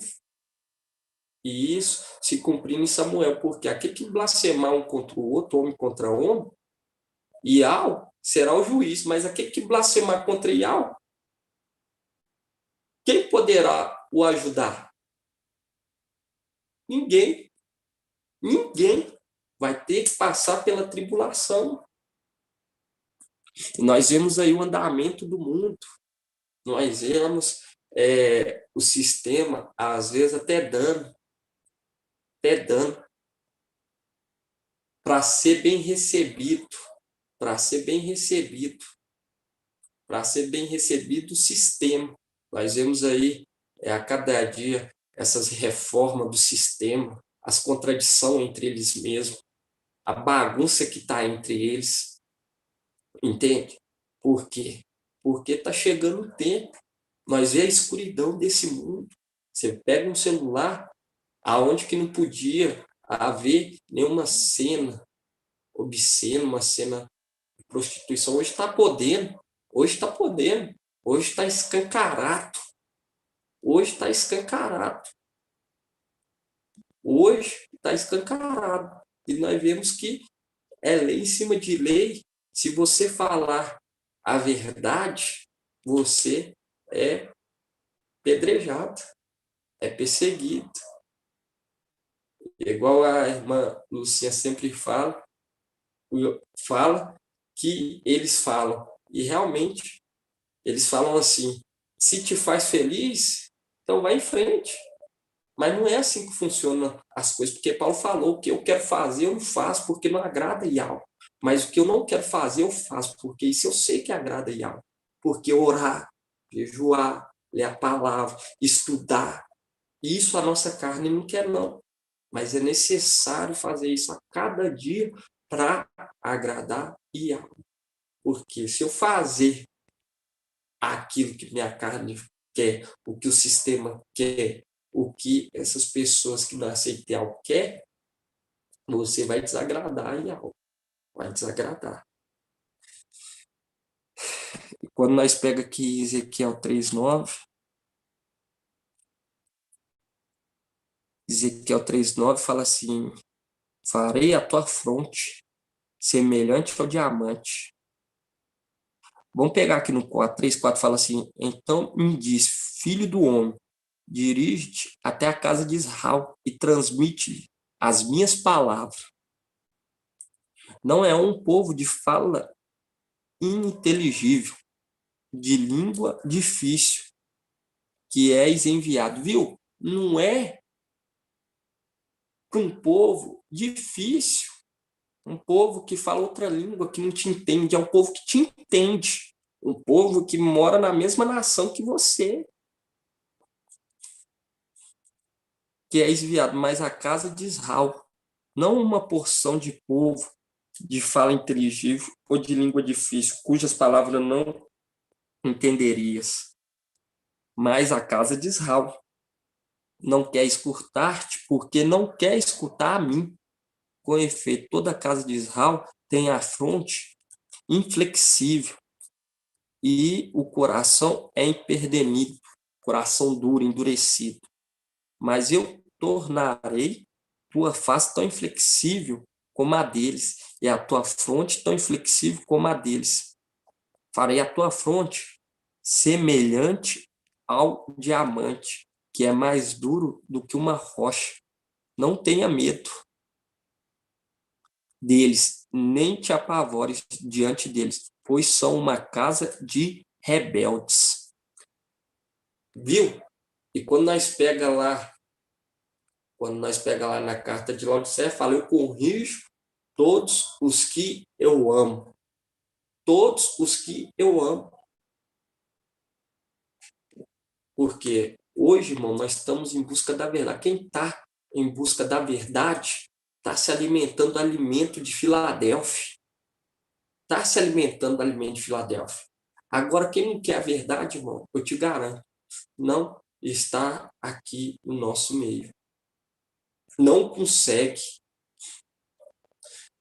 se cumprindo em Samuel, porque aquele que blasfemar um contra o outro, homem contra homem, Iau será o juiz, mas aquele que blasfemar contra Iau, quem poderá o ajudar? Ninguém vai ter que passar pela tribulação. E nós vemos aí o andamento do mundo, nós vemos o sistema, às vezes até dando para ser bem recebido, para ser bem recebido. Para ser bem recebido o sistema. Nós vemos aí, a cada dia, essas reformas do sistema, as contradições entre eles mesmos, a bagunça que está entre eles. Entende? Por quê? Porque está chegando o tempo. Nós vemos a escuridão desse mundo. Você pega um celular, aonde que não podia haver nenhuma cena obscena, uma cena de prostituição. Hoje está podendo. Hoje está podendo. Hoje está escancarado. Hoje está escancarado. Hoje está escancarado. E nós vemos que é lei em cima de lei. Se você falar a verdade, você é pedrejado, é perseguido. Igual a irmã Lucinha sempre fala que eles falam. E realmente, eles falam assim, se te faz feliz, então vai em frente. Mas não é assim que funcionam as coisas, porque Paulo falou, o que eu quero fazer, eu não faço, porque não agrada Yahweh. Mas o que eu não quero fazer, eu faço, porque isso eu sei que agrada Yahweh. Porque orar, jejuar, ler a palavra, estudar, isso a nossa carne não quer, não. Mas é necessário fazer isso a cada dia para agradar Yahweh. Porque se eu fazer aquilo que minha carne quer, o que o sistema quer, o que essas pessoas que não aceitam algo quer, você vai desagradar Yahweh. Vai desagradar. E quando nós pega aqui Ezequiel 3:9, Ezequiel 3:9 fala assim, farei a tua fronte semelhante ao diamante. Vamos pegar aqui no 3:4, fala assim, então me diz, filho do homem, dirige-te até a casa de Israel e transmite as minhas palavras. Não é um povo de fala ininteligível, de língua difícil, que és enviado. Viu? Não é para um povo difícil, um povo que fala outra língua, que não te entende, é um povo que te entende, um povo que mora na mesma nação que você, que é enviado, mas a casa de Israel, não uma porção de povo de fala inteligível ou de língua difícil, cujas palavras não entenderias, mas a casa de Israel não quer escutar-te, porque não quer escutar a mim. Com efeito, toda a casa de Israel tem a fronte inflexível e o coração é empedernido, coração duro, endurecido. Mas eu tornarei tua face tão inflexível como a deles, e a tua fronte tão inflexível como a deles. Farei a tua fronte semelhante ao diamante, que é mais duro do que uma rocha. Não tenha medo deles, nem te apavores diante deles, pois são uma casa de rebeldes. Viu? E quando nós pega lá na carta de Laodiceia, fala, eu corrijo todos os que eu amo. Todos os que eu amo. Porque hoje, irmão, nós estamos em busca da verdade. Quem está em busca da verdade está se alimentando do alimento de Filadélfia. Está se alimentando do alimento de Filadélfia. Agora, quem não quer a verdade, irmão, eu te garanto, não está aqui no nosso meio. Não consegue.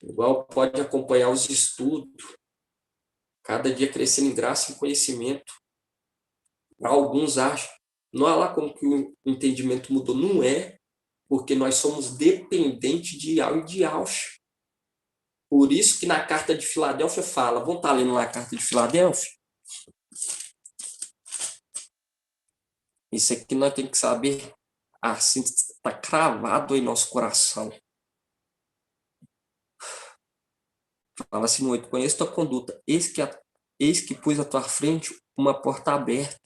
Igual pode acompanhar os estudos, cada dia crescendo em graça e conhecimento. Alguns acham, não há lá como que o entendimento mudou. Não é, porque nós somos dependentes de Yahweh e de Yahshua. Por isso que na carta de Filadélfia fala, vamos estar lendo lá a carta de Filadélfia? Isso aqui nós temos que saber, assim está cravado em nosso coração. Fala assim no 8, conheço tua conduta, eis que pus à tua frente uma porta aberta,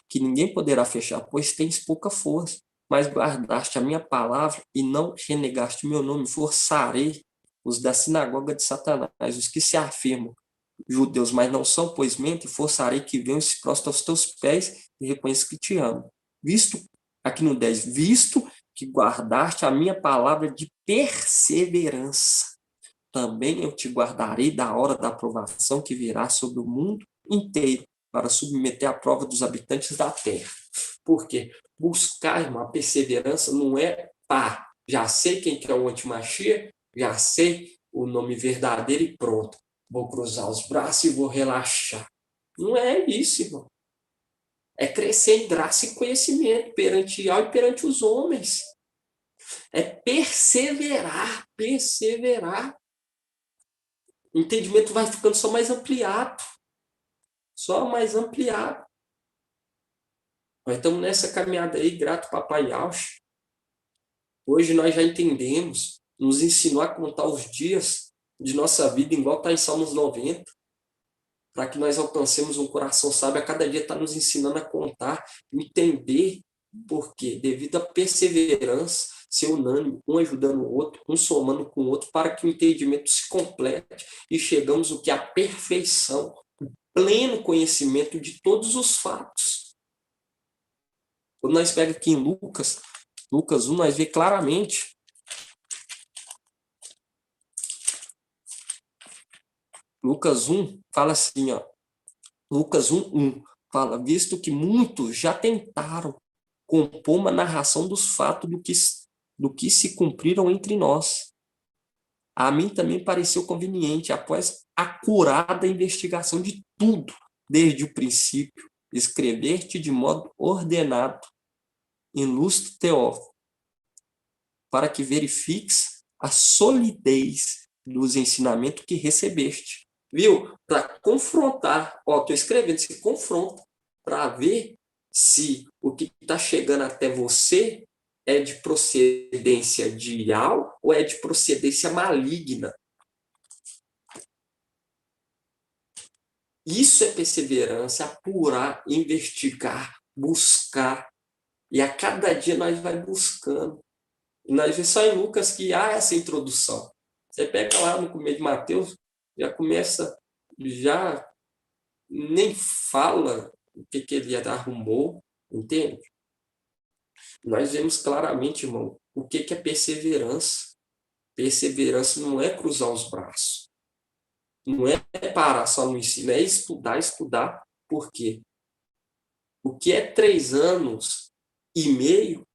que ninguém poderá fechar, pois tens pouca força, mas guardaste a minha palavra e não renegaste o meu nome. Forçarei os da sinagoga de Satanás, os que se afirmam judeus, mas não são, pois mentem, forçarei que venham e se prostem aos teus pés e reconheçam que te amo. Visto, aqui no 10, visto que guardaste a minha palavra de perseverança, também eu te guardarei da hora da aprovação que virá sobre o mundo inteiro, para submeter à prova dos habitantes da terra. Por quê? Buscar, irmão, a perseverança não é já sei quem que é o antimachia, já sei o nome verdadeiro e pronto. Vou cruzar os braços e vou relaxar. Não é isso, irmão. É crescer em graça e conhecimento perante Yahweh e perante os homens. É perseverar, perseverar. O entendimento vai ficando só mais ampliado. Só mais ampliado. Nós estamos nessa caminhada aí, grato Papai Yaush. Hoje nós já entendemos, nos ensinou a contar os dias de nossa vida, igual está em Salmos 90, para que nós alcancemos um coração sábio. A cada dia está nos ensinando a contar, entender por quê. Devido à perseverança, ser unânime, um ajudando o outro, um somando com o outro, para que o entendimento se complete e chegamos ao que é a perfeição, o pleno conhecimento de todos os fatos. Quando nós pegamos aqui em Lucas 1, nós vemos claramente Lucas 1 fala assim, ó. Lucas 1 fala, visto que muitos já tentaram compor uma narração dos fatos do que se cumpriram entre nós. A mim também pareceu conveniente, após acurada investigação de tudo, desde o princípio, escrever-te de modo ordenado, ilustre Teófilo, para que verifiques a solidez dos ensinamentos que recebeste. Viu? Para confrontar, estou escrevendo, se confronta, para ver se o que está chegando até você é de procedência de Yahweh ou é de procedência maligna. Isso é perseverança, apurar, investigar, buscar. E a cada dia nós vai buscando. E nós vemos só em Lucas que há essa introdução. Você pega lá no começo de Mateus, já começa, já nem fala o que ele arrumou, entende? Nós vemos claramente, irmão, o que é perseverança. Perseverança não é cruzar os braços. Não é parar só no ensino, é estudar. Por quê? O que é 3 anos e meio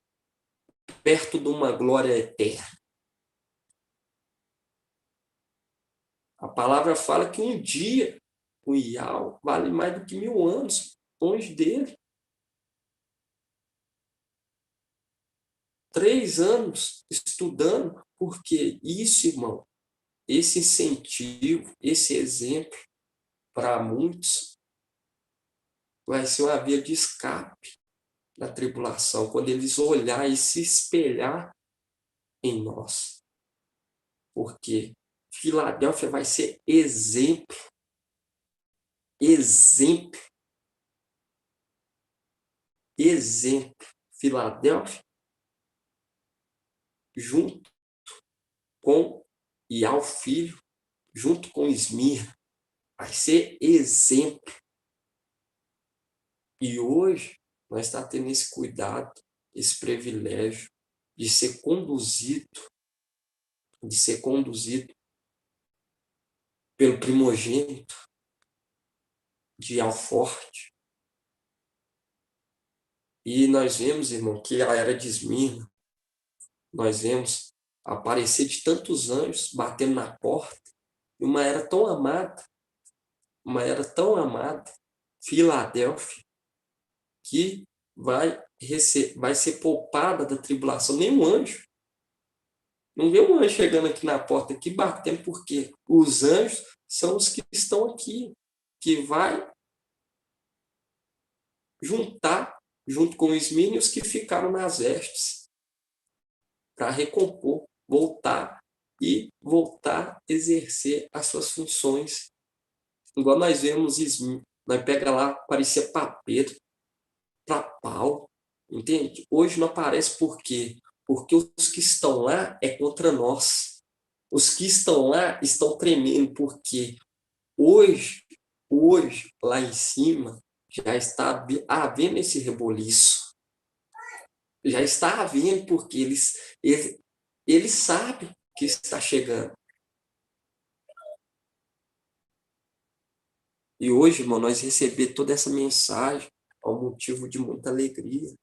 perto de uma glória eterna? A palavra fala que um dia o Yahweh vale mais do que 1000 anos longe dele. 3 anos estudando, porque isso, irmão, esse incentivo, esse exemplo, para muitos, vai ser uma via de escape da tribulação, quando eles olhar e se espelhar em nós. Porque Filadélfia vai ser exemplo. Exemplo. Filadélfia, junto com Ial Filho, junto com Esmirna, vai ser exemplo. E hoje nós estamos tendo esse cuidado, esse privilégio de ser conduzido pelo primogênito de Alforte. E nós vemos, irmão, que a era de Esmirna, nós vemos aparecer de tantos anjos batendo na porta, e uma era tão amada, Filadélfia, que vai ser poupada da tribulação. Nenhum anjo. Não vê um anjo chegando aqui na porta, aqui batendo, porque os anjos são os que estão aqui, que vai juntar, junto com os minions que ficaram nas vestes, para recompor, voltar a exercer as suas funções. Igual nós vemos Esmirna, nós pega lá, parecia para Pedro, para Paulo, entende? Hoje não aparece por quê? Porque os que estão lá é contra nós. Os que estão lá estão tremendo, porque Hoje, lá em cima, já está havendo esse reboliço. Já está havendo, porque eles sabem que está chegando. E hoje, irmão, nós recebemos toda essa mensagem ao motivo de muita alegria.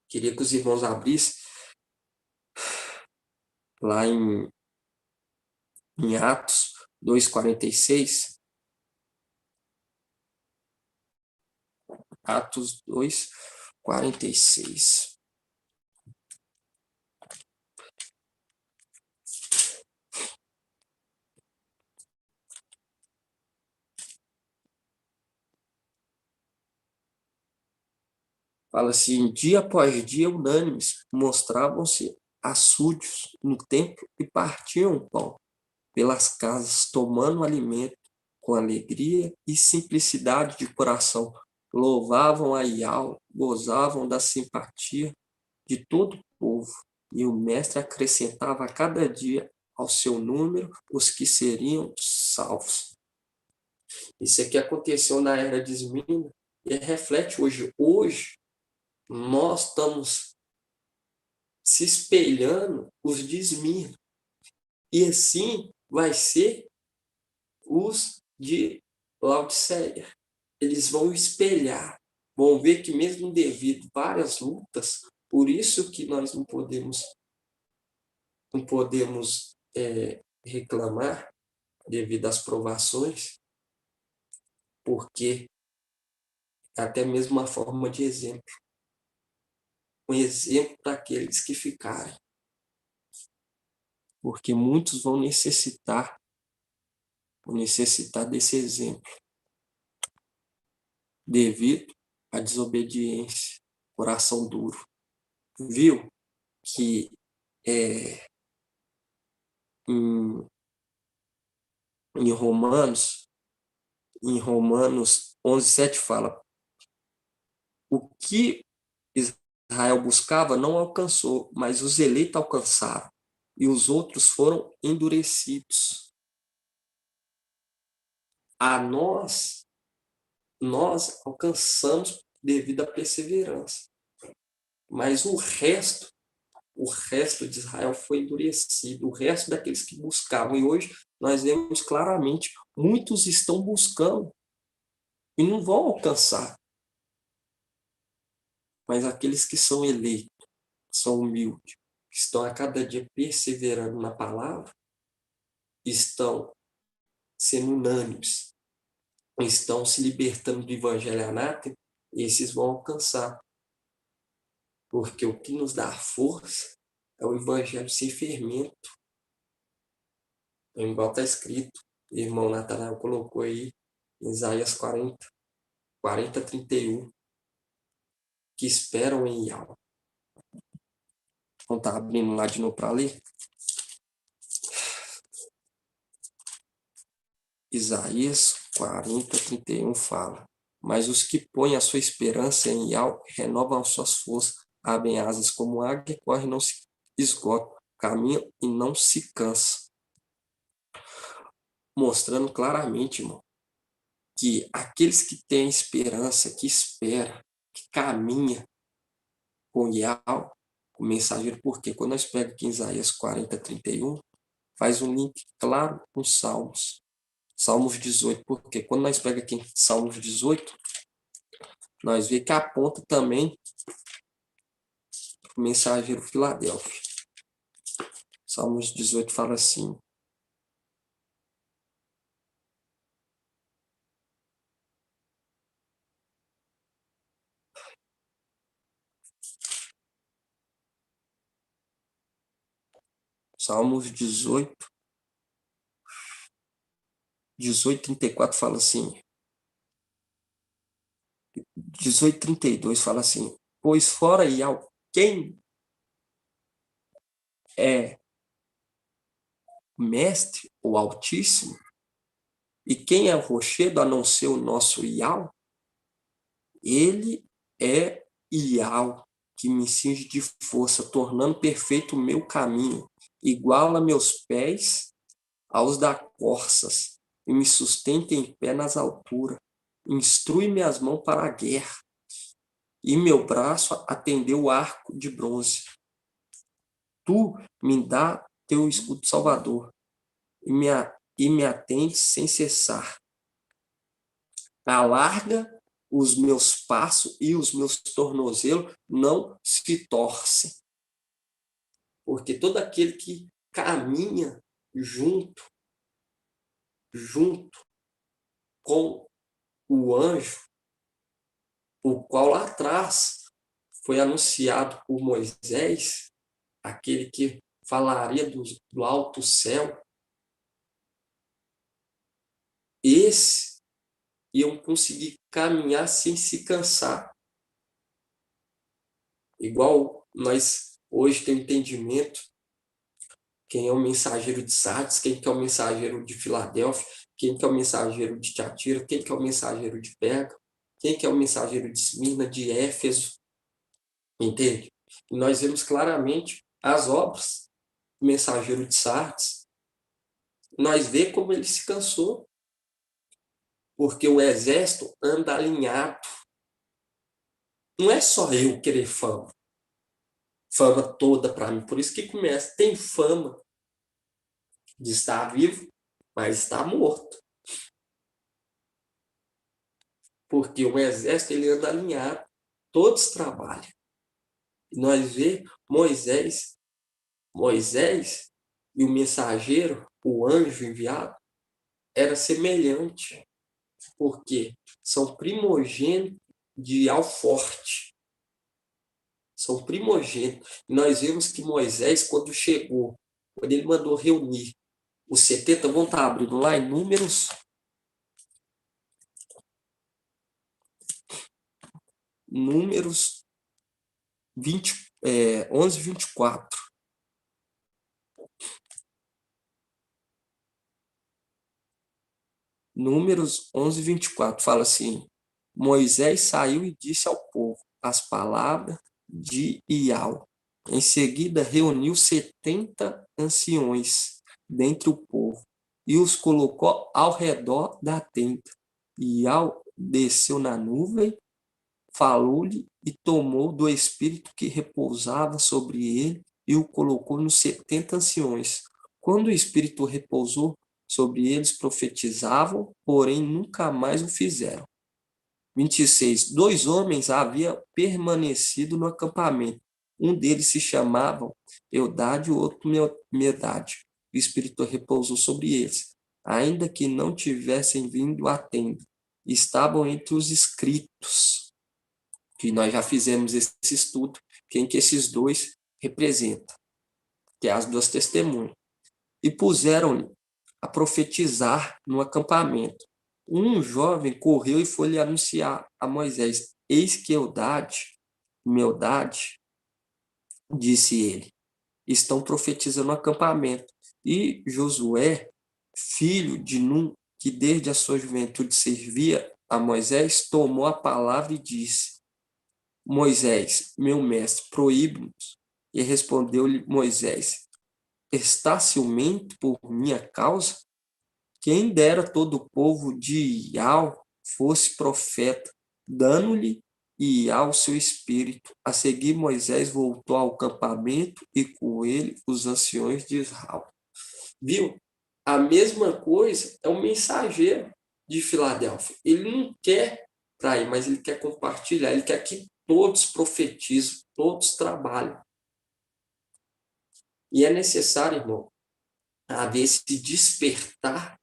Queria que os irmãos abrissem lá em Atos 2:46. Atos 2:46. Fala assim: dia após dia, unânimes, mostravam-se açudes no templo e partiam o pão pelas casas, tomando alimento com alegria e simplicidade de coração. Louvavam a Iau, gozavam da simpatia de todo o povo. E o mestre acrescentava a cada dia ao seu número os que seriam salvos. Isso aqui aconteceu na era de Esmirna e reflete hoje. Hoje, nós estamos se espelhando os de Esmirna. E assim vai ser os de Laodiceia. Eles vão espelhar, vão ver que mesmo devido a várias lutas, por isso que nós não podemos reclamar devido às provações, porque é até mesmo uma forma de exemplo. Um exemplo para aqueles que ficarem. Porque muitos vão necessitar desse exemplo. Devido à desobediência, coração duro. Viu que em Romanos 11:7 fala: o que Israel buscava não alcançou, mas os eleitos alcançaram, e os outros foram endurecidos. A nós alcançamos devido à perseverança, mas o resto de Israel foi endurecido, o resto daqueles que buscavam. E hoje nós vemos claramente, muitos estão buscando e não vão alcançar. Mas aqueles que são eleitos, são humildes, que estão a cada dia perseverando na palavra, estão sendo unânimes, estão se libertando do evangelho anátema, esses vão alcançar. Porque o que nos dá força é o evangelho sem fermento. Igual está escrito, o irmão Natanael colocou aí, em Isaías 40:31, que esperam em Iau. Então está abrindo lá de novo para ler. Isaías 40:31 fala: mas os que põem a sua esperança em Iau renovam suas forças, abrem asas como águia, correm e não se esgotam, caminham e não se cansam. Mostrando claramente, irmão, que aqueles que têm esperança, que espera, que caminha com Iau, o mensageiro, porque quando nós pegamos aqui em Isaías 40:31, faz um link claro com Salmos 18, porque quando nós pegamos aqui em Salmos 18, nós vemos que aponta também o mensageiro Filadélfia. Salmos 18 fala assim: Salmos 18:34 fala assim, 18:32 fala assim: pois fora Iau, quem é mestre ou altíssimo, e quem é o rochedo a não ser o nosso Iau? Ele é Iau, que me cinge de força, tornando perfeito o meu caminho, iguala meus pés aos dá corças, e me sustenta em pé nas alturas. Instrui minhas mãos para a guerra, e meu braço atendeu o arco de bronze. Tu me dá teu escudo salvador, e me atende sem cessar. Alarga os meus passos e os meus tornozelos não se torcem. Porque todo aquele que caminha junto com o anjo, o qual lá atrás foi anunciado por Moisés, aquele que falaria do alto céu, esse iam conseguir caminhar sem se cansar. Igual nós hoje temos entendimento, quem é o mensageiro de Sardes, quem que é o mensageiro de Filadélfia, quem que é o mensageiro de Tiatira, quem que é o mensageiro de Pérgamo, quem que é o mensageiro de Esmirna, de Éfeso, entende? E nós vemos claramente as obras do mensageiro de Sardes. Nós vemos como ele se cansou, porque o exército anda alinhado. Não é só eu querer fama toda para mim. Por isso que começa, tem fama de estar vivo, mas está morto. Porque o exército ele anda alinhado, todos trabalham. E nós vemos Moisés e o mensageiro, o anjo enviado, era semelhante, porque são primogênitos de alforte. São primogênitos. E nós vemos que Moisés, quando chegou, quando ele mandou reunir os 70, vão estar abrindo lá em Números. Números 11, 24. Números 11, 24. Fala assim: Moisés saiu e disse ao povo as palavras de Iau. Em seguida, reuniu 70 anciões dentre o povo e os colocou ao redor da tenda. Iau desceu na nuvem, falou-lhe e tomou do espírito que repousava sobre ele e o colocou nos 70 anciões. Quando o espírito repousou sobre eles, profetizavam, porém nunca mais o fizeram. 26. 2 homens haviam permanecido no acampamento. Um deles se chamava Eudade, o outro Medade. O espírito repousou sobre eles, ainda que não tivessem vindo à tenda. Estavam entre os escritos, que nós já fizemos esse estudo, quem que esses dois representam, que é as duas testemunhas. E puseram-lhe a profetizar no acampamento. Um jovem correu e foi lhe anunciar a Moisés: eis que Eudade, Meldade, disse ele, estão profetizando no acampamento. E Josué, filho de Num, que desde a sua juventude servia a Moisés, tomou a palavra e disse: Moisés, meu mestre, proíbe-nos. E respondeu-lhe Moisés: está ciumento por minha causa? Quem dera todo o povo de Iau fosse profeta, dando-lhe Iau seu espírito. A seguir, Moisés voltou ao acampamento e com ele os anciões de Israel. Viu? A mesma coisa é o mensageiro de Filadélfia. Ele não quer trair, mas ele quer compartilhar, ele quer que todos profetizem, todos trabalhem. E é necessário, irmão, haver esse despertar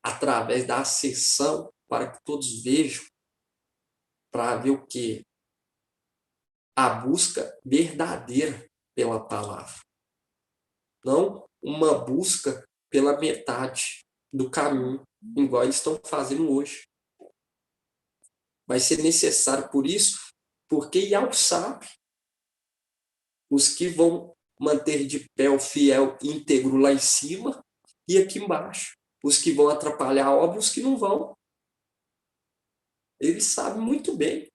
através da ascensão para que todos vejam, para ver o quê? A busca verdadeira pela palavra. Não uma busca pela metade do caminho, igual eles estão fazendo hoje. Vai ser necessário por isso, porque Iau sabe os que vão manter de pé o fiel íntegro lá em cima e aqui embaixo. Os que vão atrapalhar a obra e os que não vão. Ele sabe muito bem.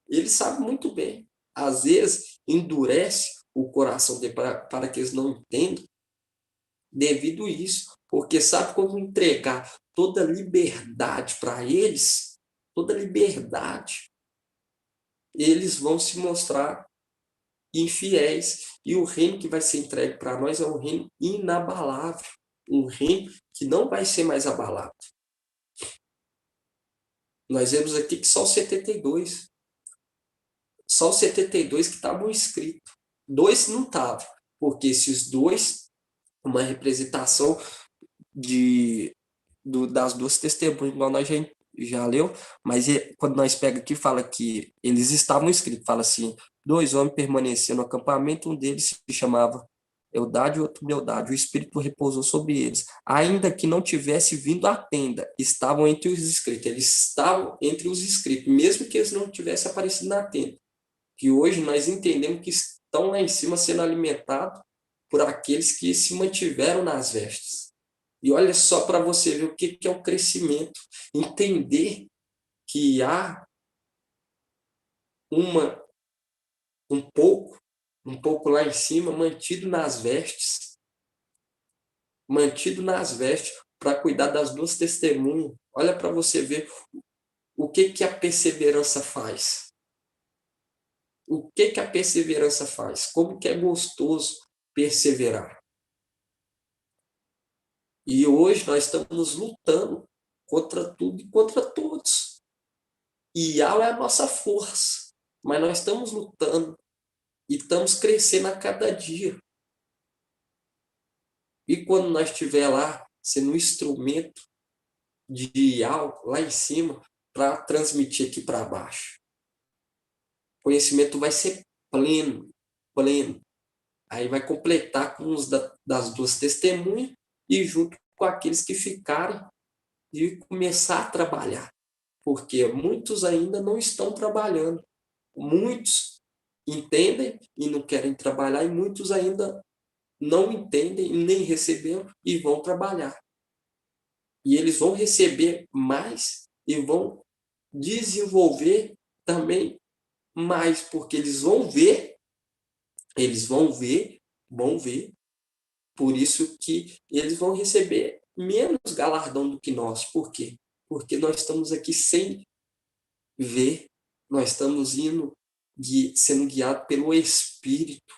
Ele sabe muito bem. Às vezes, endurece o coração dele para que eles não entendam. devido a isso, porque sabe como entregar toda a liberdade para eles, toda a liberdade, eles vão se mostrar infiéis, e o reino que vai ser entregue para nós é um reino inabalável, um reino que não vai ser mais abalado. Nós vemos aqui que só os 72 que estavam escritos. 2 não estavam, porque esses 2, uma representação das 2 testemunhas, igual nós já leu, mas quando nós pega aqui, fala que eles estavam escritos, fala assim, 2 homens permaneciam no acampamento, um deles se chamava Eudade e outro Meldade, o Espírito repousou sobre eles, ainda que não tivesse vindo à tenda, estavam entre os escritos, eles estavam entre os escritos, mesmo que eles não tivessem aparecido na tenda, que hoje nós entendemos que estão lá em cima sendo alimentados por aqueles que se mantiveram nas vestes. E olha só para você ver o que é o crescimento. Entender que há um pouco lá em cima, mantido nas vestes para cuidar das 2 testemunhas. Olha para você ver o que a perseverança faz. O que a perseverança faz? Como que é gostoso perseverar. E hoje nós estamos lutando contra tudo e contra todos. E Yahweh é a nossa força. Mas nós estamos lutando e estamos crescendo a cada dia. E quando nós estiver lá, sendo um instrumento de Yahweh lá em cima, para transmitir aqui para baixo. O conhecimento vai ser pleno. Aí vai completar com os das 2 testemunhas e junto com aqueles que ficarem e começar a trabalhar. Porque muitos ainda não estão trabalhando. Muitos entendem e não querem trabalhar, e muitos ainda não entendem e nem receberam e vão trabalhar. E eles vão receber mais e vão desenvolver também mais, porque eles vão ver, por isso que eles vão receber menos galardão do que nós. Por quê? Porque nós estamos aqui sem ver, nós estamos sendo guiados pelo Espírito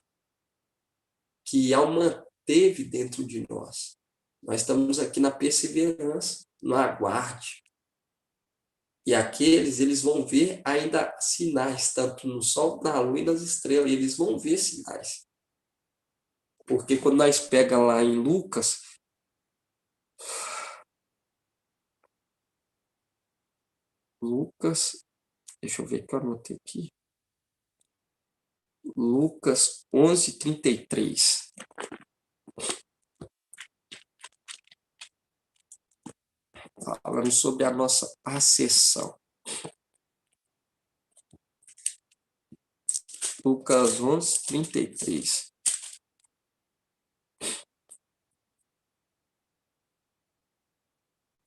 que manteve dentro de nós. Nós estamos aqui na perseverança, no aguarde. E eles vão ver ainda sinais, tanto no sol, na lua e nas estrelas. Eles vão ver sinais. Porque quando nós pegamos lá em Lucas, deixa eu ver que eu anotei aqui. Lucas 11:33. Falando sobre a nossa ascensão. Lucas 11:33.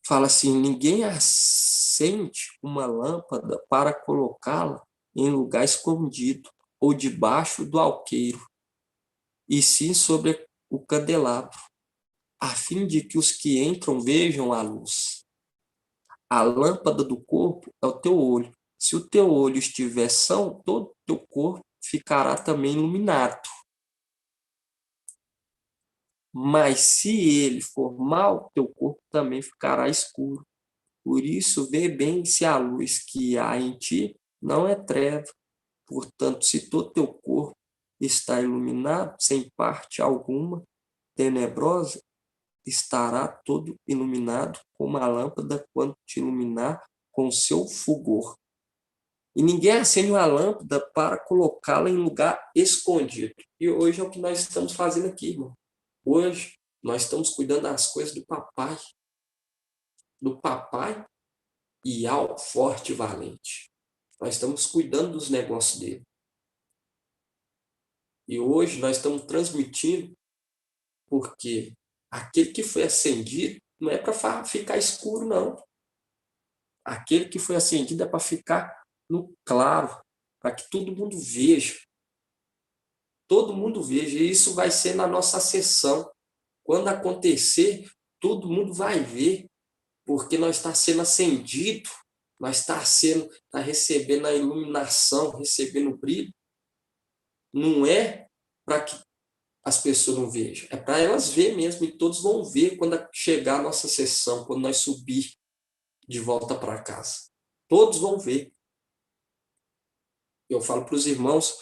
Fala assim, ninguém acende uma lâmpada para colocá-la em lugar escondido ou debaixo do alqueiro, e sim sobre o candelabro, a fim de que os que entram vejam a luz. A lâmpada do corpo é o teu olho. Se o teu olho estiver são, todo o teu corpo ficará também iluminado. Mas se ele for mau, teu corpo também ficará escuro. Por isso, vê bem se a luz que há em ti não é treva. Portanto, se todo teu corpo está iluminado, sem parte alguma tenebrosa, estará todo iluminado como a lâmpada quando te iluminar com seu fulgor. E ninguém acende uma lâmpada para colocá-la em lugar escondido. E hoje é o que nós estamos fazendo aqui, irmão. Hoje nós estamos cuidando das coisas do papai. Do papai e ao forte e valente. Nós estamos cuidando dos negócios dele. E hoje nós estamos transmitindo porque aquele que foi acendido não é para ficar escuro, não. Aquele que foi acendido é para ficar no claro, para que todo mundo veja. Todo mundo veja. E isso vai ser na nossa ascensão. Quando acontecer, todo mundo vai ver, porque nós está sendo acendido, nós está recebendo a iluminação, recebendo o brilho. Não é para que as pessoas não vejam, é para elas ver mesmo, e todos vão ver quando chegar a nossa sessão, quando nós subir de volta para casa. Todos vão ver. Eu falo para os irmãos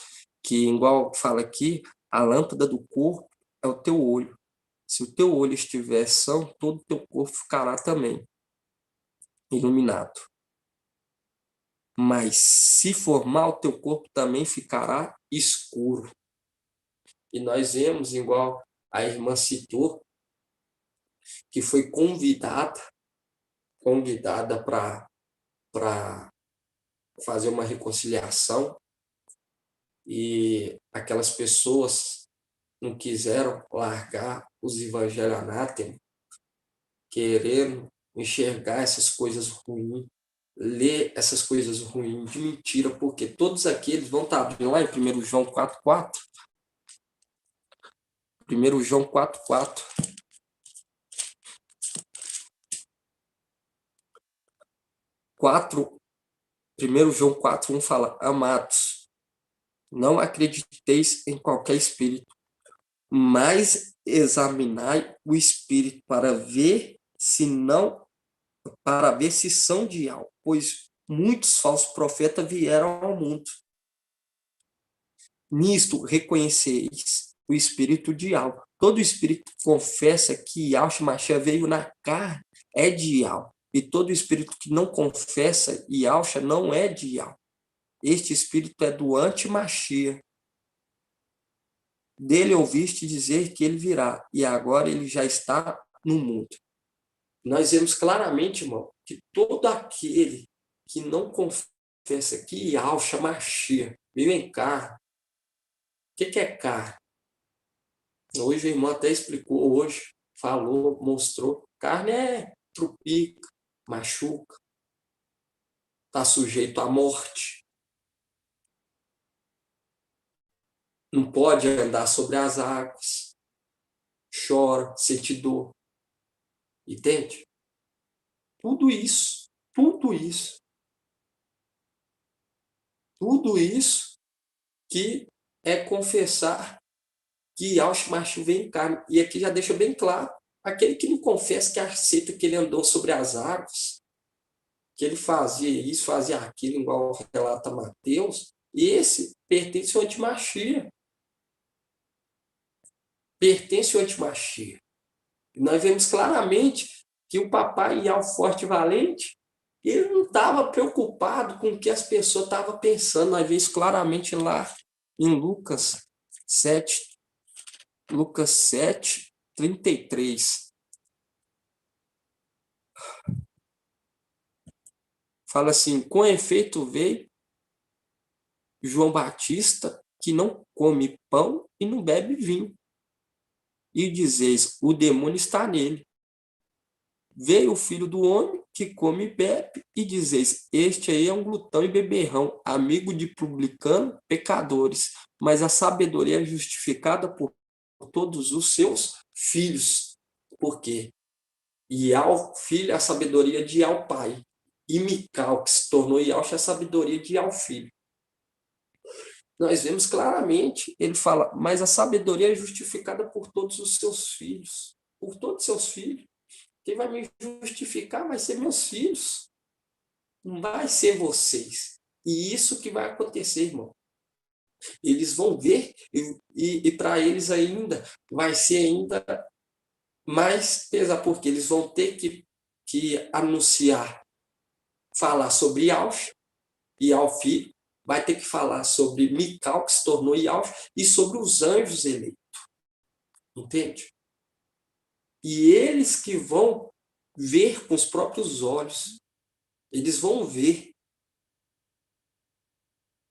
que, igual fala aqui, a lâmpada do corpo é o teu olho. Se o teu olho estiver são, todo o teu corpo ficará também iluminado. Mas se for mal, o teu corpo também ficará escuro. E nós vemos, igual a irmã citou, que foi convidada para fazer uma reconciliação, e aquelas pessoas não quiseram largar os evangelhos anátema, querendo enxergar essas coisas ruins, ler essas coisas ruins de mentira, porque todos aqueles vão estar abrindo lá em 1 João 4,4. 1 João 4,4. 1 João 4,1 fala: amados, não acrediteis em qualquer espírito, mas examinai o espírito para ver se são de algo, pois muitos falsos profetas vieram ao mundo. Nisto reconheceis o espírito de algo. Todo espírito confessa que Yahshua Mashiach veio na carne é de algo. E todo espírito que não confessa Yahshua não é de Yahweh. Este espírito é do anti-Mashiach. Dele ouviste dizer que ele virá, e agora ele já está no mundo. Nós vemos claramente, irmão, que todo aquele que não confessa que Yahshua Mashiach veio em carne. O que é carne? Hoje o irmão até explicou, hoje, falou, mostrou. Carne é trupica, machuca, está sujeito à morte. Não pode andar sobre as águas. Chora, sente dor. Entende? Tudo isso que é confessar que Yahshua Mashiach vem em carne. E aqui já deixa bem claro, aquele que não confessa, que aceita que ele andou sobre as águas, que ele fazia isso, fazia aquilo, igual relata Mateus, esse pertence ao anti-Mashiach. Pertence ao anti-Mashiach. Nós vemos claramente que o papai Yahweh forte e valente, ele não estava preocupado com o que as pessoas estavam pensando. Nós vemos claramente lá em Lucas 7, 33. Fala assim: com efeito veio João Batista, que não come pão e não bebe vinho. E dizeis: o demônio está nele. Veio o filho do homem, que come e bebe, e dizeis: este aí é um glutão e beberrão, amigo de publicano, pecadores. Mas a sabedoria é justificada por todos os seus filhos. Por quê? Ial, filho, é a sabedoria de Ial, pai. E Mical, que se tornou Ial, é a sabedoria de Ial, filho. Nós vemos claramente, ele fala, mas a sabedoria é justificada por todos os seus filhos. Por todos os seus filhos. Quem vai me justificar vai ser meus filhos. Não vai ser vocês. E isso que vai acontecer, irmão. Eles vão ver, e para eles ainda vai ser ainda mais pesado, porque eles vão ter que anunciar, falar sobre Yahshua, Yahweh filho, vai ter que falar sobre Mical, que se tornou Yahshua, e sobre os anjos eleitos. Entende? E eles que vão ver com os próprios olhos, eles vão ver.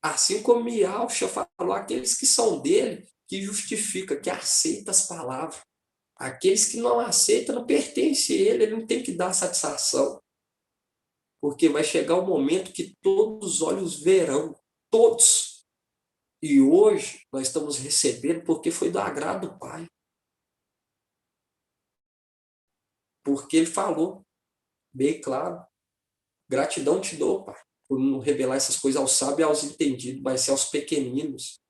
Assim como Yahshua falou, aqueles que são dele, que justifica, que aceita as palavras. Aqueles que não aceitam, não pertence a ele, ele não tem que dar satisfação. Porque vai chegar o momento que todos os olhos verão, todos. E hoje nós estamos recebendo porque foi do agrado do Pai. porque ele falou bem claro: gratidão te dou, Pai, por não revelar essas coisas aos sábios e aos entendidos, mas sim aos pequeninos.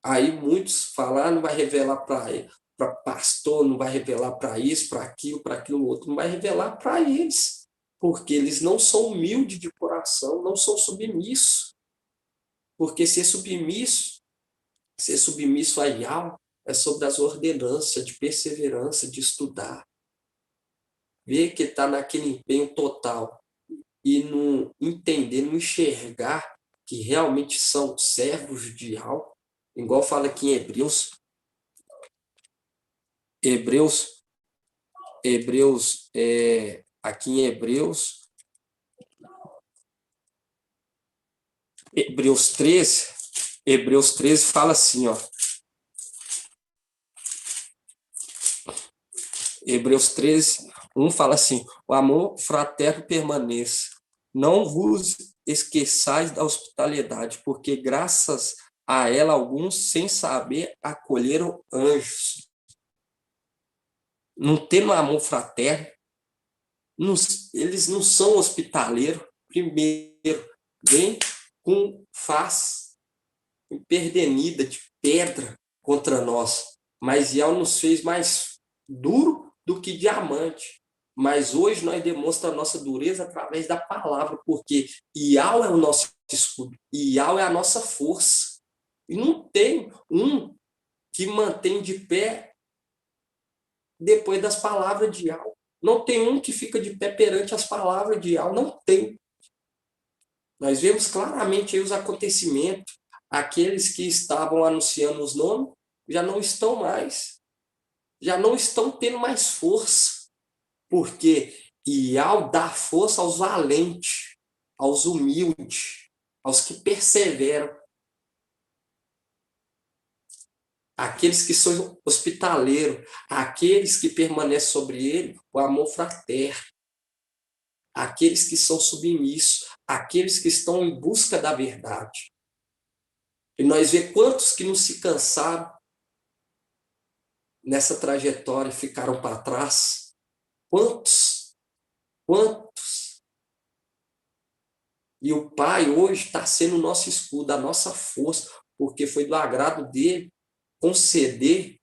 Aí muitos falaram, não vai revelar para pastor, não vai revelar para isso, para aquilo outro, não vai revelar para eles, porque eles não são humildes de coração, não são submissos. Porque ser submisso a Yahweh é sobre as ordenanças de perseverança, de estudar. Ver que está naquele empenho total e não entender, não enxergar que realmente são servos de Yahweh, igual fala aqui em aqui em Hebreus 13 fala assim, ó. Hebreus 13, 1 fala assim: o amor fraterno permaneça. Não vos esqueçais da hospitalidade, porque graças a ela alguns, sem saber, acolheram anjos. Não tendo amor fraterno, eles não são hospitaleiros. Primeiro, vem com face emperdenida de pedra contra nós, mas Yahweh nos fez mais duro do que diamante. Mas hoje nós demonstramos a nossa dureza através da palavra, porque Yahweh é o nosso escudo, Yahweh é a nossa força. E não tem um que mantém de pé depois das palavras de Yahweh. Não tem um que fica de pé perante as palavras de Yahweh. Não tem. Nós vemos claramente aí os acontecimentos. Aqueles que estavam anunciando os nomes já não estão mais. Já não estão tendo mais força. Porque Yahweh dá força aos valentes, aos humildes, aos que perseveram. Aqueles que são hospitaleiros, aqueles que permanecem sobre ele, o amor fraterno. Aqueles que são submissos, aqueles que estão em busca da verdade. E nós vemos quantos que não se cansaram nessa trajetória e ficaram para trás. Quantos? Quantos? E o Pai hoje está sendo o nosso escudo, a nossa força, porque foi do agrado dele conceder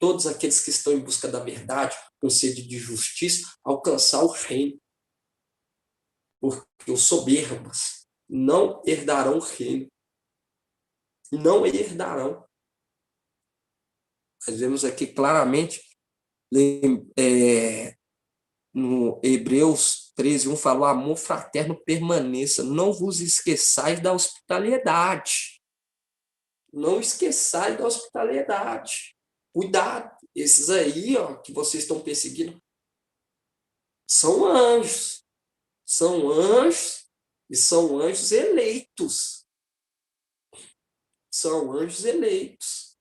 todos aqueles que estão em busca da verdade, com sede de justiça, alcançar o reino. Porque os soberbos não herdarão o reino. Não herdarão. Nós vemos aqui claramente, no Hebreus 13, 1, falou: amor fraterno permaneça, não vos esqueçais da hospitalidade. Não esqueçais da hospitalidade. Cuidado, esses aí, ó, que vocês estão perseguindo, são anjos. São anjos e são anjos eleitos. São anjos eleitos.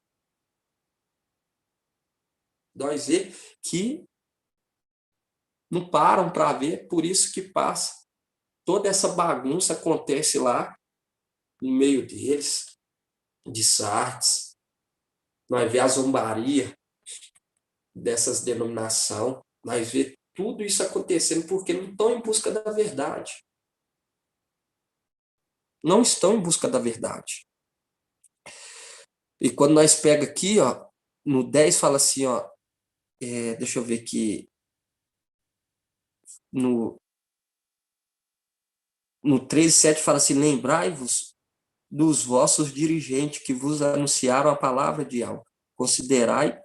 Nós vemos que não param para ver, por isso que passa. Toda essa bagunça acontece lá, no meio deles, de Sardes. Nós vemos a zombaria dessas denominações. Nós vemos tudo isso acontecendo porque não estão em busca da verdade. Não estão em busca da verdade. E quando nós pega aqui, ó, no 10 fala assim, ó, deixa eu ver aqui, no 13:7 fala assim: lembrai-vos dos vossos dirigentes que vos anunciaram a palavra de Yahweh. Considerai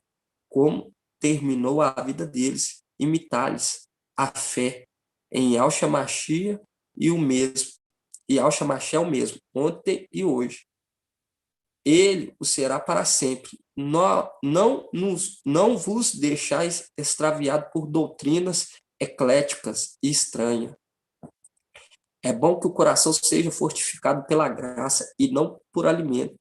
como terminou a vida deles, imitai-lhes a fé em Yahshua Mashiach e o mesmo. E Yahshua Mashiach é o mesmo, ontem e hoje. Ele o será para sempre. Não vos deixais extraviado por doutrinas ecléticas e estranhas. É bom que o coração seja fortificado pela graça e não por alimento,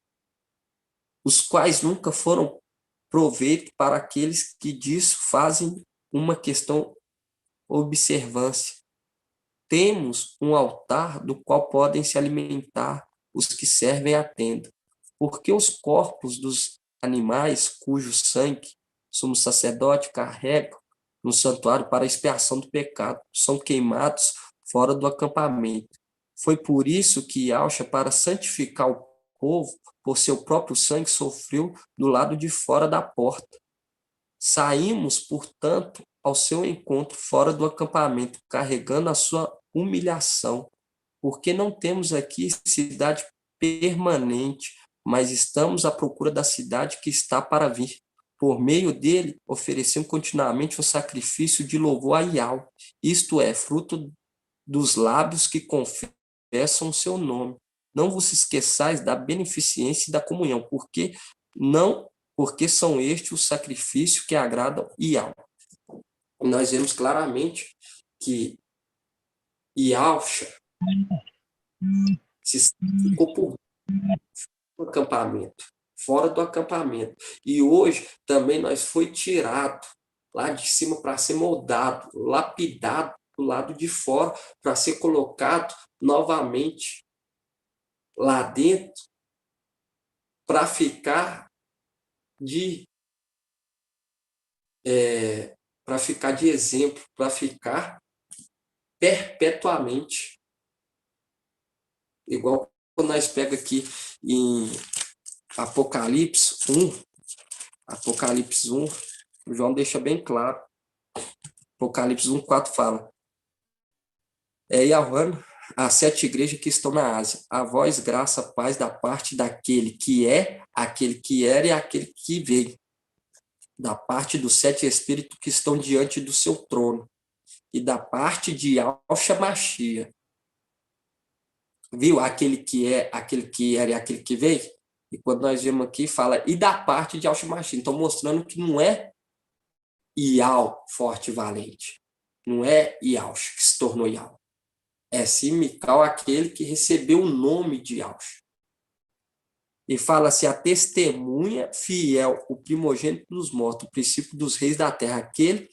os quais nunca foram proveito para aqueles que disso fazem uma questão observância. Temos um altar do qual podem se alimentar os que servem à tenda, porque os corpos dos animais cujo sangue sumo sacerdote carrega no santuário para a expiação do pecado, são queimados fora do acampamento. Foi por isso que Yahshua, para santificar o povo, por seu próprio sangue, sofreu do lado de fora da porta. Saímos, portanto, ao seu encontro fora do acampamento, carregando a sua humilhação, porque não temos aqui cidade permanente, mas estamos à procura da cidade que está para vir. Por meio dele, oferecemos continuamente um sacrifício de louvor a Yahweh, isto é, fruto dos lábios que confessam o seu nome. Não vos esqueçais da beneficência e da comunhão, porque são estes os sacrifícios que agradam Yahweh. Nós vemos claramente que Yahshua se sacrificou por o acampamento, fora do acampamento. E hoje também nós foi tirado lá de cima para ser moldado, lapidado do lado de fora para ser colocado novamente lá dentro para ficar de exemplo, para ficar perpetuamente. Igual quando nós pega aqui em Apocalipse 1, o João deixa bem claro. Apocalipse 1:4 fala: Yahweh, as 7 igrejas que estão na Ásia, a vós graça, paz da parte daquele que é, aquele que era e aquele que veio, da parte dos 7 espíritos que estão diante do seu trono, e da parte de Yahshua Mashiach. Viu? Aquele que é, aquele que era e aquele que veio. E quando nós vemos aqui, fala, e da parte de Yahshua Mashiach. Então, mostrando que não é Ial forte e valente. Não é Yahshua que se tornou Ial. É sim Mical, aquele que recebeu o nome de Yahshua. E fala-se a testemunha fiel, o primogênito dos mortos, o princípio dos reis da terra, aquele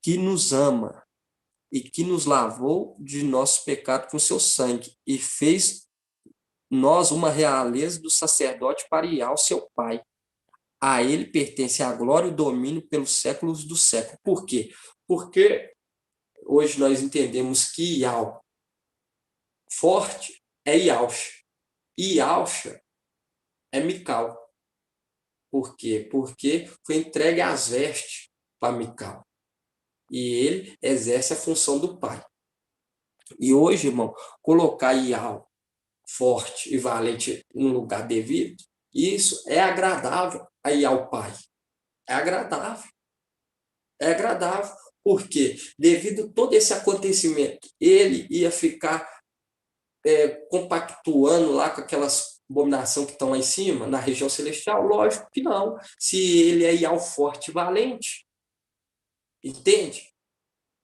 que nos ama e que nos lavou de nosso pecado com seu sangue e fez nós uma realeza do sacerdote para Ial, seu pai. A ele pertence a glória e o domínio pelos séculos dos séculos. Por quê? Porque hoje nós entendemos que Ial forte é Yahshua. E Yahshua é Mical. Por quê? Porque foi entregue as vestes para Mical. E ele exerce a função do pai. E hoje, irmão, colocar Ial forte e valente no lugar devido, isso é agradável a Ial pai. É agradável. É agradável. Por quê? Devido a todo esse acontecimento, ele ia ficar compactuando lá com aquelas abominações que estão lá em cima, na região celestial? Lógico que não. Se ele é Ial forte e valente. Entende?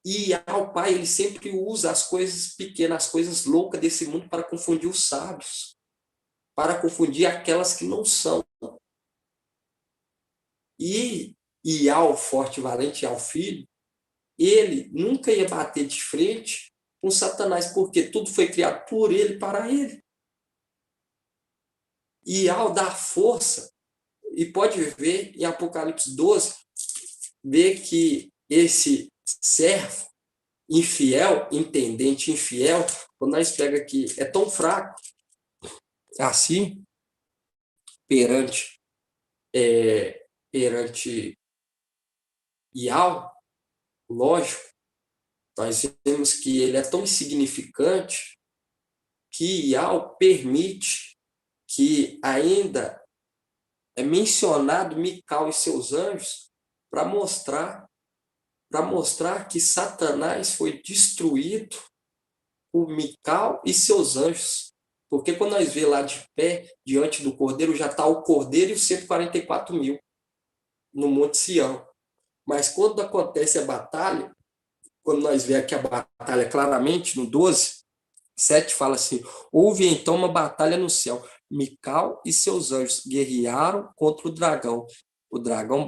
E ao pai, ele sempre usa as coisas pequenas, as coisas loucas desse mundo para confundir os sábios, para confundir aquelas que não são. E ao forte e valente, ao filho, ele nunca ia bater de frente com Satanás, porque tudo foi criado por ele, para ele. E ao dar força, e pode ver em Apocalipse 12, ver que esse servo infiel, intendente infiel, quando nós pega aqui, é tão fraco assim, perante Ial, lógico, nós vemos que ele é tão insignificante que Ial permite que ainda é mencionado Mical e seus anjos para mostrar que Satanás foi destruído por Mical e seus anjos. Porque quando nós vemos lá de pé, diante do Cordeiro, já está o Cordeiro e os 144 mil no Monte Sião. Mas quando acontece a batalha, quando nós vemos aqui a batalha claramente, no 12, 7 fala assim, houve então uma batalha no céu. Mical e seus anjos guerrearam contra o dragão. O dragão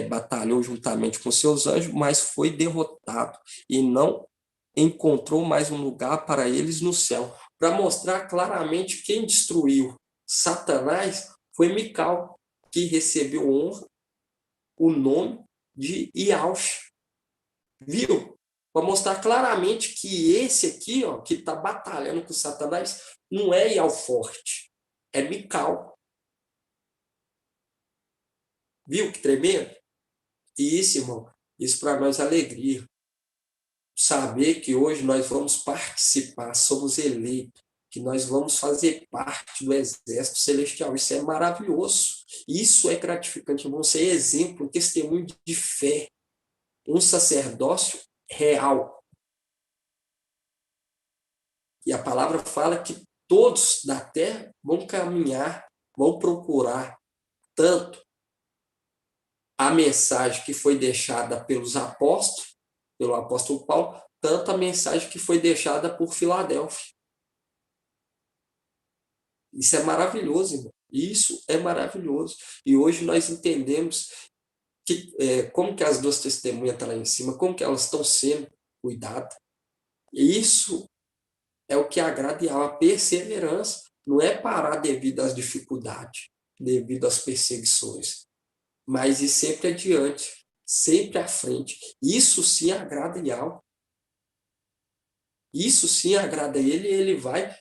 batalhou juntamente com seus anjos, mas foi derrotado e não encontrou mais um lugar para eles no céu. Para mostrar claramente quem destruiu Satanás foi Mical, que recebeu honra, o nome de Yahshua. Viu? Para mostrar claramente que esse aqui, ó, que está batalhando com Satanás, não é Ial forte, é Mical. Viu que tremendo? E isso, irmão, isso para nós é alegria. Saber que hoje nós vamos participar, somos eleitos, que nós vamos fazer parte do exército celestial. Isso é maravilhoso. Isso é gratificante, irmão. Isso é exemplo, um testemunho de fé, um sacerdócio real. E a palavra fala que todos da terra vão caminhar, vão procurar tanto a mensagem que foi deixada pelos apóstolos, pelo apóstolo Paulo, tanto a mensagem que foi deixada por Filadélfia. Isso é maravilhoso, irmão. Isso é maravilhoso. E hoje nós entendemos que, como que as duas testemunhas estão lá em cima, como que elas estão sendo cuidadas. E isso é o que agrada a perseverança. Não é parar devido às dificuldades, devido às perseguições, mas ir sempre adiante, sempre à frente. Isso sim agrada a Yahweh. Isso sim agrada a ele, e ele vai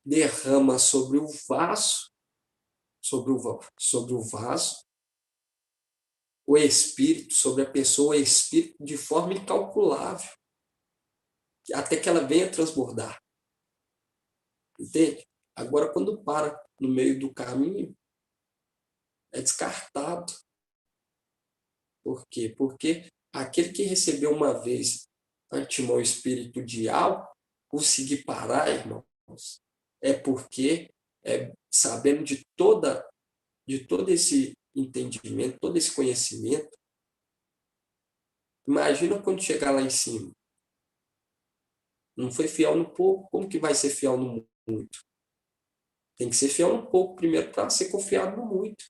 derrama sobre o vaso, sobre o vaso, o Espírito, sobre a pessoa, o Espírito, de forma incalculável, até que ela venha transbordar. Entende? Agora, quando para no meio do caminho, é descartado. Por quê? Porque aquele que recebeu uma vez antemão o espírito de algo, conseguir parar, irmãos, é porque, sabendo de todo esse entendimento, todo esse conhecimento, imagina quando chegar lá em cima. Não foi fiel no pouco, como que vai ser fiel no muito? Tem que ser fiel no pouco primeiro para ser confiado no muito.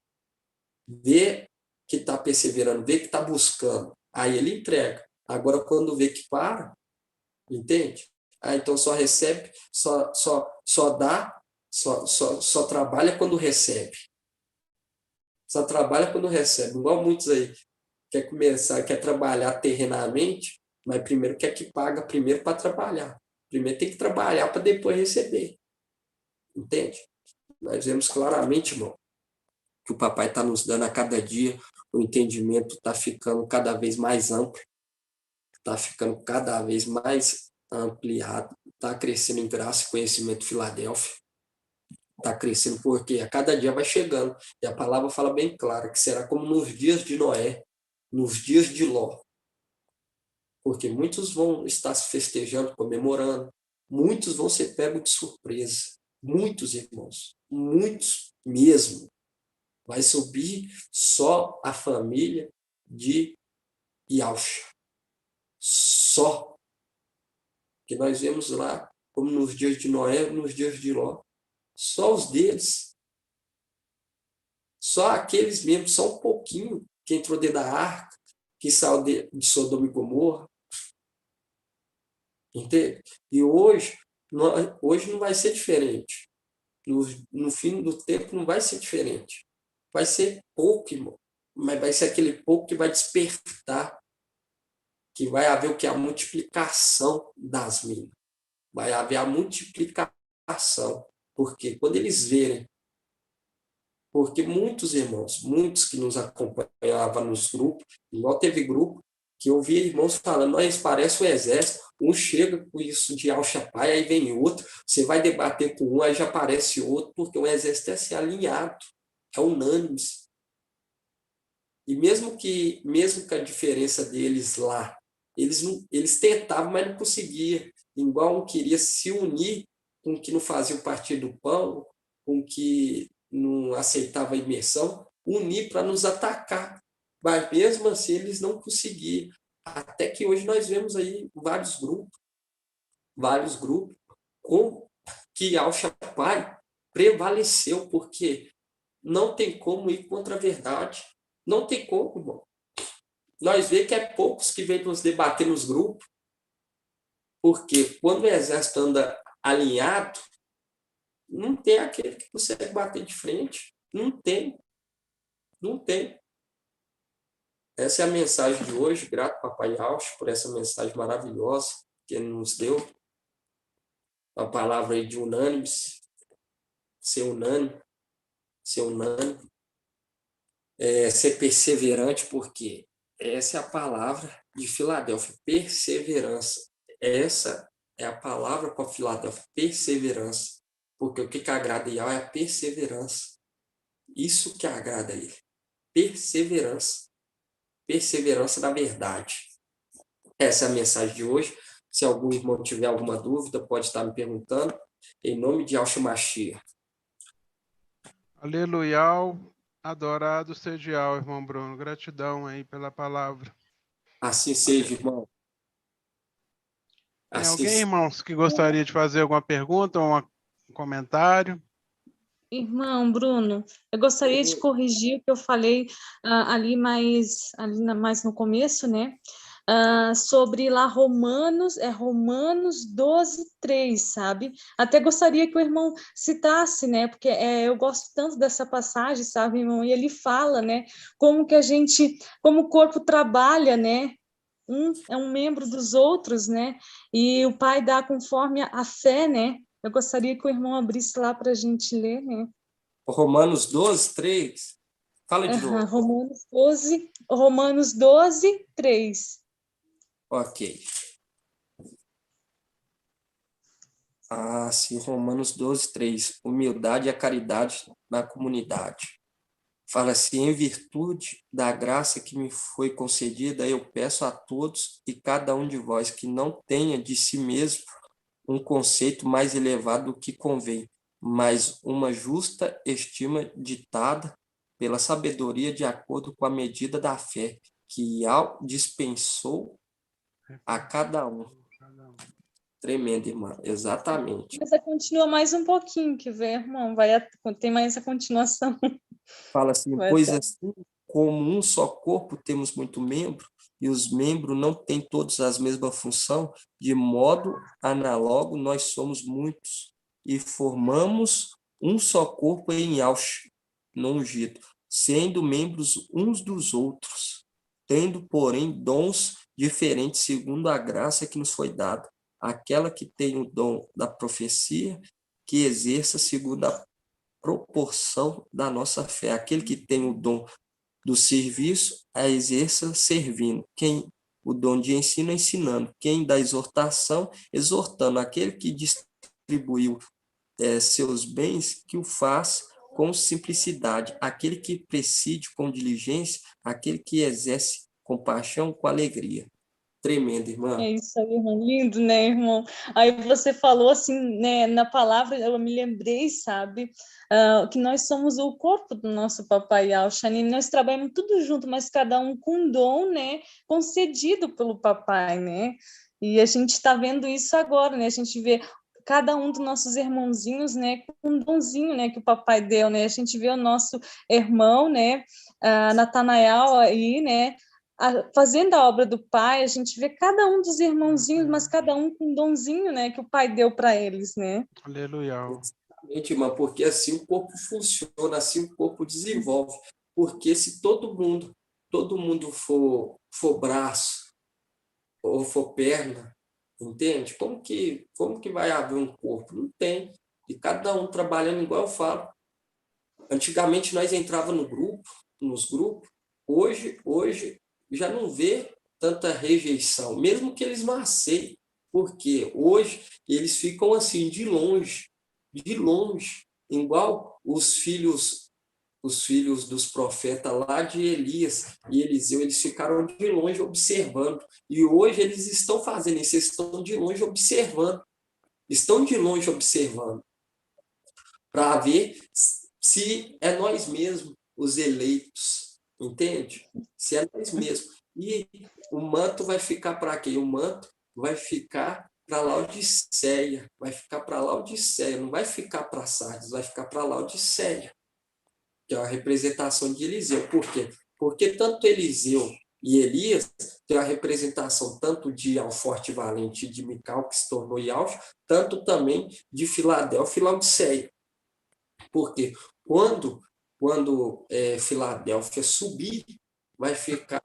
Ver que está perseverando, ver que está buscando. Aí ele entrega. Agora, quando vê que para, entende? Então só recebe, só dá, só trabalha quando recebe. Só trabalha quando recebe. Igual muitos aí quer trabalhar terrenamente, mas primeiro quer que paga primeiro para trabalhar. Primeiro tem que trabalhar para depois receber. Entende? Nós vemos claramente, irmão, que o papai está nos dando a cada dia, o entendimento está ficando cada vez mais amplo, está ficando cada vez mais ampliado, está crescendo em graça e conhecimento Filadélfia, está crescendo porque a cada dia vai chegando, e a palavra fala bem clara, que será como nos dias de Noé, nos dias de Ló, porque muitos vão estar se festejando, comemorando, muitos vão ser pegos de surpresa, muitos irmãos, muitos mesmo. Vai subir só a família de Yalcha. Só. Que nós vemos lá, como nos dias de Noé, nos dias de Ló. Só os deles. Só aqueles mesmo, só um pouquinho, que entrou dentro da arca, que saiu de Sodoma e Gomorra. Entende? E hoje não vai ser diferente. No fim do tempo não vai ser diferente. Vai ser pouco, irmão, mas vai ser aquele pouco que vai despertar, que vai haver o que? A multiplicação das minas. Vai haver a multiplicação. Porque quando eles verem, porque muitos irmãos, muitos que nos acompanhavam nos grupos, igual teve grupo, que eu via irmãos falando, nós parece um exército, um chega com isso de Al-Shapai, aí vem outro, você vai debater com um, aí já aparece outro, porque o exército é assim, alinhado. É unânime. E mesmo que a diferença deles lá, eles tentavam, mas não conseguiam. Igual um queria se unir com o que não fazia o partido do pão, com o que não aceitava a imersão, unir para nos atacar. Mas mesmo assim eles não conseguiam. Até que hoje nós vemos aí vários grupos, com que Al-Shapai prevaleceu, porque não tem como ir contra a verdade. Não tem como, irmão. Nós vemos que é poucos que vêm nos debater nos grupos, porque quando o exército anda alinhado, não tem aquele que consegue bater de frente. Não tem. Não tem. Essa é a mensagem de hoje. Grato, Papai Alcho, por essa mensagem maravilhosa que ele nos deu. A palavra aí de unânimes, ser unânime, ser unânime, ser perseverante, porque essa é a palavra de Filadélfia, perseverança. Essa é a palavra para Filadélfia, perseverança. Porque o que agrada a Yahweh é a perseverança. Isso que agrada a ele. Perseverança. Perseverança na verdade. Essa é a mensagem de hoje. Se algum irmão tiver alguma dúvida, pode estar me perguntando. Em nome de Yahshua Mashiach. Aleluia. Adorado seja Yahweh, irmão Bruno. Gratidão aí pela palavra. Assim seja, irmão. Tem alguém, irmãos, que gostaria de fazer alguma pergunta ou um comentário? Irmão Bruno, eu gostaria de corrigir o que eu falei ali mais no começo, né? Sobre lá Romanos 12:3, sabe? Até gostaria que o irmão citasse, né? Porque eu gosto tanto dessa passagem, sabe, irmão? E ele fala, né? Como o corpo trabalha, né? Um é um membro dos outros, né? E o Pai dá conforme a fé, né? Eu gostaria que o irmão abrisse lá para a gente ler, né? Romanos 12:3. Fala de novo. Romanos 12:3. Ok. Sim, Romanos 12:3. Humildade e a caridade na comunidade. Fala assim: em virtude da graça que me foi concedida, eu peço a todos e cada um de vós que não tenha de si mesmo um conceito mais elevado do que convém, mas uma justa estima ditada pela sabedoria de acordo com a medida da fé que dispensou a cada um. Tremendo, irmão. Exatamente. Essa continua mais um pouquinho, que vê, irmão. Tem mais essa continuação. Fala assim: pois assim, como um só corpo temos muito membro, e os membros não têm todos as mesmas função, de modo análogo nós somos muitos, e formamos um só corpo em Yahshua, no ungido, sendo membros uns dos outros, tendo, porém, dons diferentes segundo a graça que nos foi dada. Aquela que tem o dom da profecia, que exerça segundo a proporção da nossa fé. Aquele que tem o dom do serviço, a exerça servindo. Quem o dom de ensino, ensinando. Quem da exortação, exortando. Aquele que distribuiu seus bens, que o faz com simplicidade. Aquele que preside com diligência, aquele que exerce compaixão com alegria. Tremendo, irmã. É isso aí, irmão. Lindo, né, irmão? Aí você falou assim, né, na palavra, eu me lembrei, sabe, que nós somos o corpo do nosso Papai Yahshua, e nós trabalhamos tudo junto, mas cada um com um dom, né, concedido pelo Papai, né? E a gente está vendo isso agora, né? A gente vê cada um dos nossos irmãozinhos, né, com um donzinho, né, que o Papai deu, né? A gente vê o nosso irmão, né, Natanael aí, né, fazendo a obra do Pai. A gente vê cada um dos irmãozinhos, mas cada um com um donzinho, né, que o Pai deu para eles, né? Aleluia. Exatamente, irmã, porque assim o corpo funciona, assim o corpo desenvolve. Porque se todo mundo for braço ou for perna, entende? Como que vai haver um corpo? Não tem. E cada um trabalhando igual eu falo. Antigamente nós entrávamos nos grupos. Hoje já não vê tanta rejeição, mesmo que eles não aceitem, porque hoje eles ficam assim de longe, igual os filhos dos profetas lá de Elias e Eliseu, eles ficaram de longe observando, e hoje eles estão fazendo isso, eles estão de longe observando, para ver se é nós mesmos os eleitos, entende? Se é nós mesmos. E o manto vai ficar para quem? O manto vai ficar para Laodiceia, não vai ficar para Sardes, vai ficar para Laodiceia, que é a representação de Eliseu. Por quê? Porque tanto Eliseu e Elias tem a representação tanto de Alforte Valente de Mical, que se tornou Yahshua, tanto também de Filadélfia e Laodiceia. Porque quando Filadélfia subir, vai ficar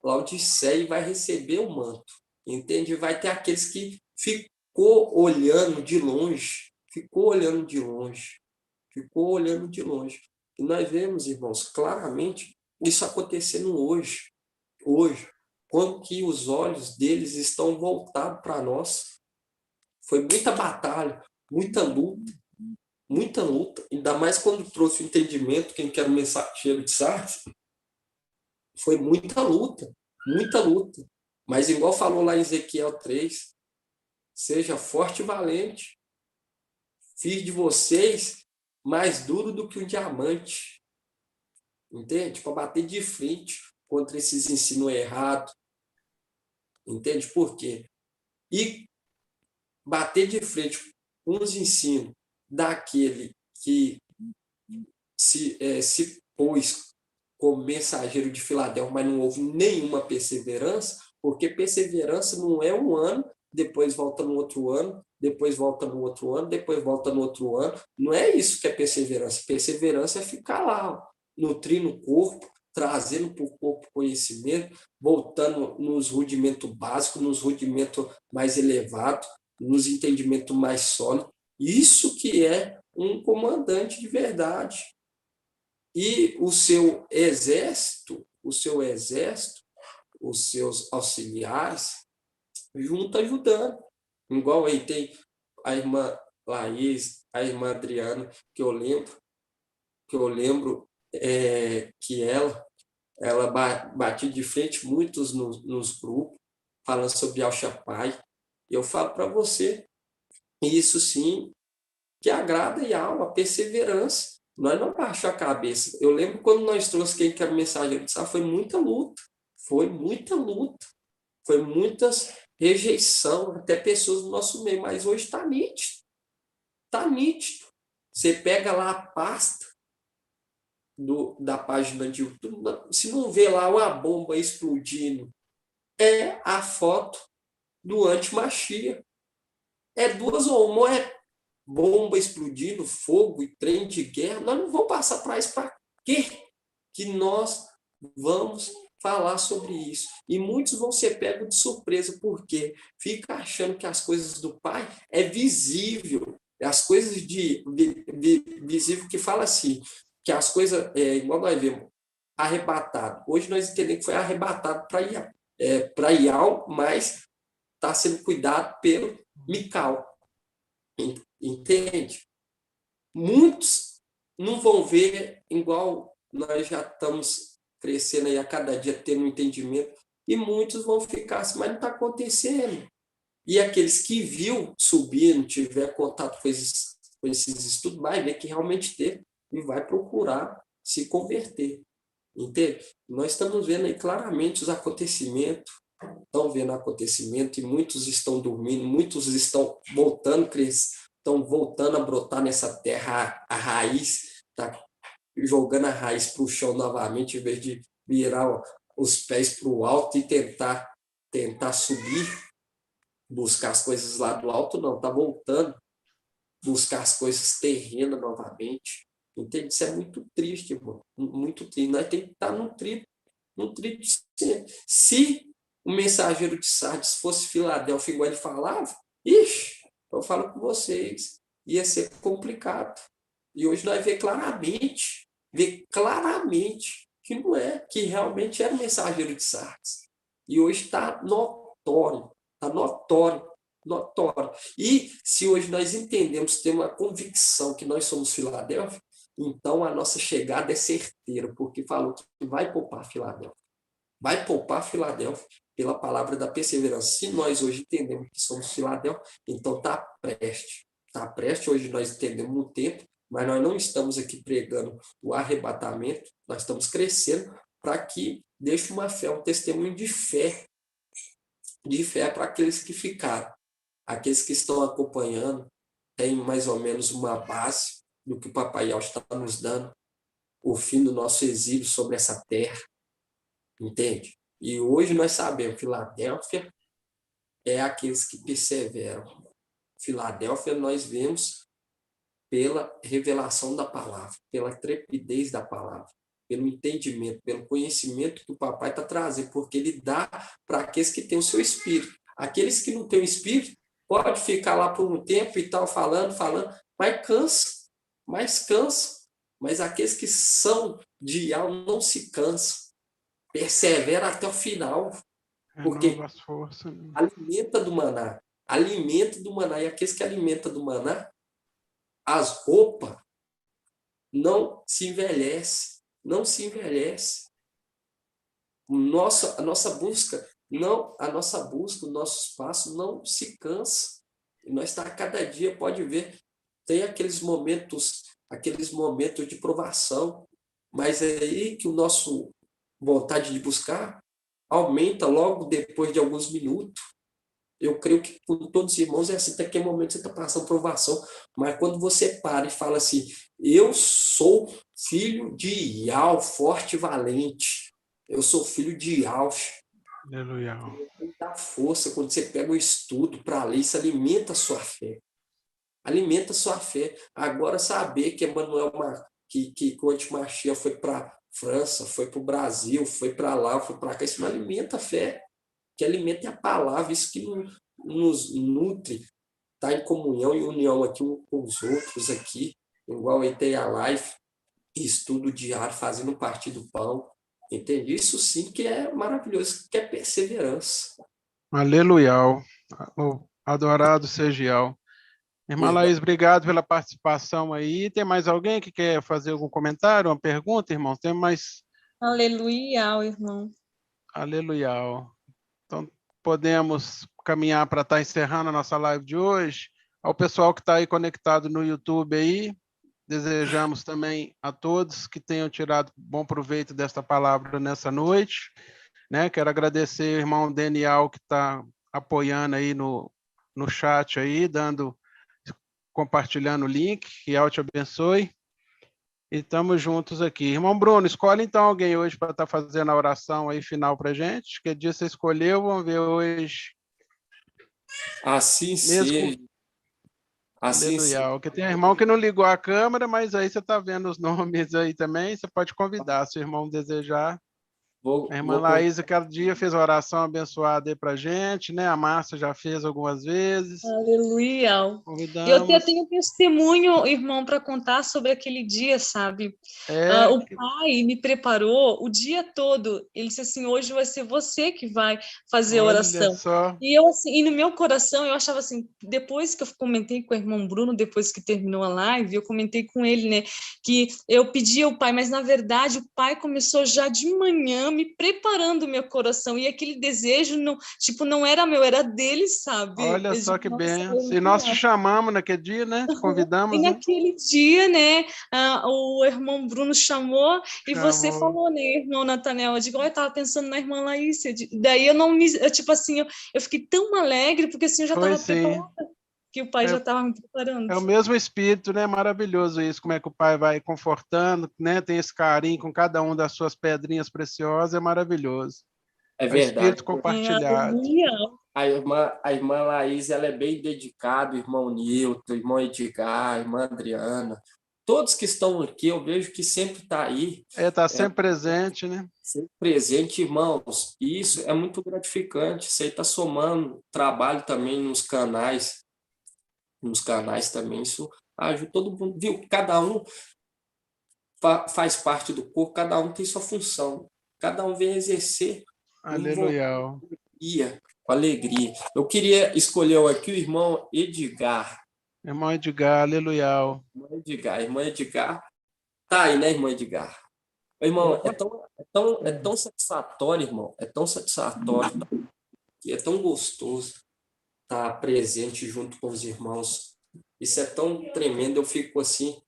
Laodiceia e vai receber o manto. Entende? Vai ter aqueles que ficou olhando de longe, ficou olhando de longe, ficou olhando de longe. E nós vemos, irmãos, claramente isso acontecendo hoje, quando que os olhos deles estão voltados para nós. Foi muita batalha, muita luta, ainda mais quando trouxe o entendimento, quem quer o mensageiro de Sardes, foi muita luta, muita luta. Mas igual falou lá em Ezequiel 3, seja forte e valente, fiz de vocês mais duro do que um diamante, entende? Para bater de frente contra esses ensinos errados, entende? Por quê? E bater de frente com os ensinos daquele que se pôs como mensageiro de Filadélfia, mas não houve nenhuma perseverança, porque perseverança não é um ano, depois volta no outro ano, depois volta no outro ano, depois volta no outro ano. Não é isso que é perseverança. Perseverança é ficar lá, ó, nutrindo o corpo, trazendo para o corpo conhecimento, voltando nos rudimentos básicos, nos rudimentos mais elevados, nos entendimentos mais sólidos. Isso que é um comandante de verdade. E o seu exército, os seus auxiliares, junto ajudando. Igual aí tem a irmã Laís, a irmã Adriana, que eu lembro que ela batia de frente muitos nos grupos, falando sobre Al-Shapai. Eu falo para você, isso sim, que agrada e a perseverança. Nós não baixamos a cabeça. Eu lembro quando nós trouxemos quem quer mensagem de foi muita luta, foi muita rejeição, até pessoas do nosso meio, mas hoje está nítido. Está nítido. Você pega lá a pasta da página de YouTube, se não vê lá uma bomba explodindo, é a foto do anti-machia. É duas ou uma, bomba explodindo, fogo e trem de guerra. Nós não vamos passar para isso. Para quê que nós vamos falar sobre isso? E muitos vão ser pegos de surpresa, porque fica achando que as coisas do Pai é visível. As coisas visível que fala assim, que as coisas, igual nós vemos, arrebatado. Hoje nós entendemos que foi arrebatado para Ial, mas está sendo cuidado pelo Mical. Entende? Muitos não vão ver igual nós já estamos crescendo aí a cada dia, tendo um entendimento, e muitos vão ficar assim, mas não está acontecendo. E aqueles que viu subindo, tiver contato com esses estudos, vai ver que realmente teve e vai procurar se converter. Entende? Nós estamos vendo aí claramente os acontecimentos, estão vendo acontecimento e muitos estão dormindo, muitos estão voltando a crescer, estão voltando a brotar nessa terra, a raiz, tá jogando a raiz para o chão novamente, em vez de virar os pés para o alto e tentar subir, buscar as coisas lá do alto, não, está voltando, buscar as coisas terrenas novamente. Entende? Isso é muito triste, irmão, muito triste. Nós temos que estar nutrido. Se o mensageiro de Sardes fosse Filadélfia, igual ele falava, eu falo com vocês, ia ser complicado. E hoje nós vemos claramente que não é, que realmente era o mensageiro de Sardes. E hoje está notório. E se hoje nós entendemos, temos uma convicção que nós somos Filadélfia, então a nossa chegada é certeira, porque falou que vai poupar Filadélfia. Vai poupar Filadélfia pela palavra da perseverança. Se nós hoje entendemos que somos Filadélfia, então está prestes. Está prestes, hoje nós entendemos no tempo, mas nós não estamos aqui pregando o arrebatamento, nós estamos crescendo para que deixe uma fé, um testemunho de fé para aqueles que ficaram. Aqueles que estão acompanhando têm mais ou menos uma base do que o Papai Yau está nos dando, o fim do nosso exílio sobre essa terra. Entende? E hoje nós sabemos, Filadélfia é aqueles que perseveram. Filadélfia nós vemos pela revelação da palavra, pela trepidez da palavra. pelo entendimento, pelo conhecimento que o papai está trazendo, porque ele dá para aqueles que têm o seu espírito. Aqueles que não têm o espírito, pode ficar lá por um tempo e tal, falando, mas cansa. Mas aqueles que são de alma não se cansam, persevera até o final, porque as forças. alimenta do maná, e aqueles que alimentam do maná, as roupas não se envelhece. A nossa busca, o nosso espaço não se cansa. E nós está cada dia, pode ver, tem aqueles momentos de provação, mas é aí que o nosso vontade de buscar aumenta logo depois de alguns minutos. Eu creio que com todos os irmãos é assim, até que momento você está passando provação, mas quando você para e fala assim, eu sou filho de Iau, forte e valente, eu sou filho de Iau, Aleluia. dá força quando você pega o estudo para ler, isso alimenta a sua fé. Agora saber que Emmanuel, que o Antimachia foi para França, foi para o Brasil, foi para lá, foi para cá, isso não alimenta a fé. Que alimenta é a palavra, isso que nos nutre, está em comunhão e união aqui uns com os outros aqui, igual aí tem a live, estudo diário, fazendo partir do pão, entende? Isso sim que é maravilhoso, que é perseverança. Aleluia. Adorado seja. Irmã Laís, obrigado pela participação aí. Tem mais alguém que quer fazer algum comentário, uma pergunta, irmão? Tem mais? Aleluia, irmão. Aleluia. Então, podemos caminhar para estar encerrando a nossa live de hoje. Ao pessoal que está aí conectado no YouTube aí, desejamos também a todos que tenham tirado bom proveito desta palavra nessa noite. Né? Quero agradecer o irmão Daniel que está apoiando aí no chat aí, compartilhando o link. Que Deus te abençoe. E estamos juntos aqui. Irmão Bruno, escolhe então alguém hoje para estar fazendo a oração aí final para a gente. Que dia você escolheu? Vamos ver hoje. Assim seja. Aleluia. Porque tem irmão que não ligou a câmera, mas aí você está vendo os nomes aí também. Você pode convidar, se o irmão desejar. A irmã Laís, aquele dia, fez uma oração abençoada aí pra gente, né? A Márcia já fez algumas vezes. Aleluia. Convidamos. Eu até tenho testemunho, irmão, para contar sobre aquele dia, sabe? O pai me preparou o dia todo. Ele disse assim, hoje vai ser você que vai fazer a oração. Só. E eu assim, e no meu coração eu achava assim, depois que eu comentei com o irmão Bruno, depois que terminou a live, eu comentei com ele, né, que eu pedi ao pai, mas na verdade o pai começou já de manhã me preparando o meu coração, e aquele desejo não era meu, era dele, sabe? Olha só que benção. E nós te chamamos naquele dia, né? Te convidamos. E naquele dia, né, o irmão Bruno chamou e você falou, né, irmão Nathanael? Eu digo, eu estava pensando na irmã Laís. Daí tipo assim, eu fiquei tão alegre, porque assim, eu já estava preparada, que o pai já estava me preparando. É o mesmo espírito, né? Maravilhoso isso, como é que o pai vai confortando, né? Tem esse carinho com cada uma das suas pedrinhas preciosas, é maravilhoso. É verdade. O espírito compartilhado. A irmã Laís, ela é bem dedicada, o irmão Nilton, o irmão Edgar, a irmã Adriana. Todos que estão aqui, eu vejo que sempre está aí. Está sempre presente, né? Sempre presente, irmãos. E isso é muito gratificante. Isso aí está somando trabalho também nos canais também. Isso ajuda todo mundo. Viu? Cada um faz parte do corpo, cada um tem sua função. Cada um vem exercer. Aleluia. Com alegria. Eu queria escolher aqui o irmão Edgar. Irmão Edgar, aleluia. Irmão Edgar. Tá aí, né, irmão Edgar? Irmão, é tão satisfatório, irmão. É tão satisfatório. E é tão gostoso estar presente junto com os irmãos. Isso é tão tremendo. Eu fico assim,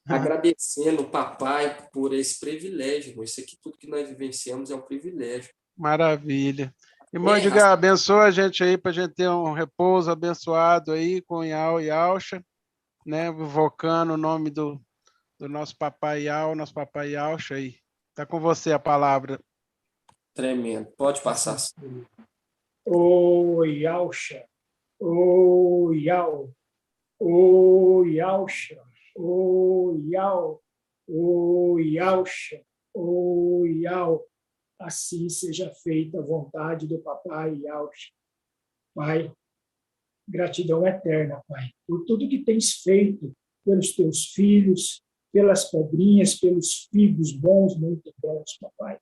agradecendo o papai por esse privilégio, irmão. Isso aqui, tudo que nós vivenciamos é um privilégio. Maravilha. Irmão Edgar, abençoa a gente aí para a gente ter um repouso abençoado aí com Iau e Auxa, né? Invocando o nome do nosso papai Iau, nosso papai Iauxa aí. Está com você a palavra. Tremendo. Pode passar. O Iauxa, o Iau, o Iauxa, o Iau, O Yauxa, o Yau, assim seja feita a vontade do papai Yauxa. Pai, gratidão eterna, Pai, por tudo que tens feito pelos teus filhos, pelas pedrinhas, pelos figos bons, muito bons, papai.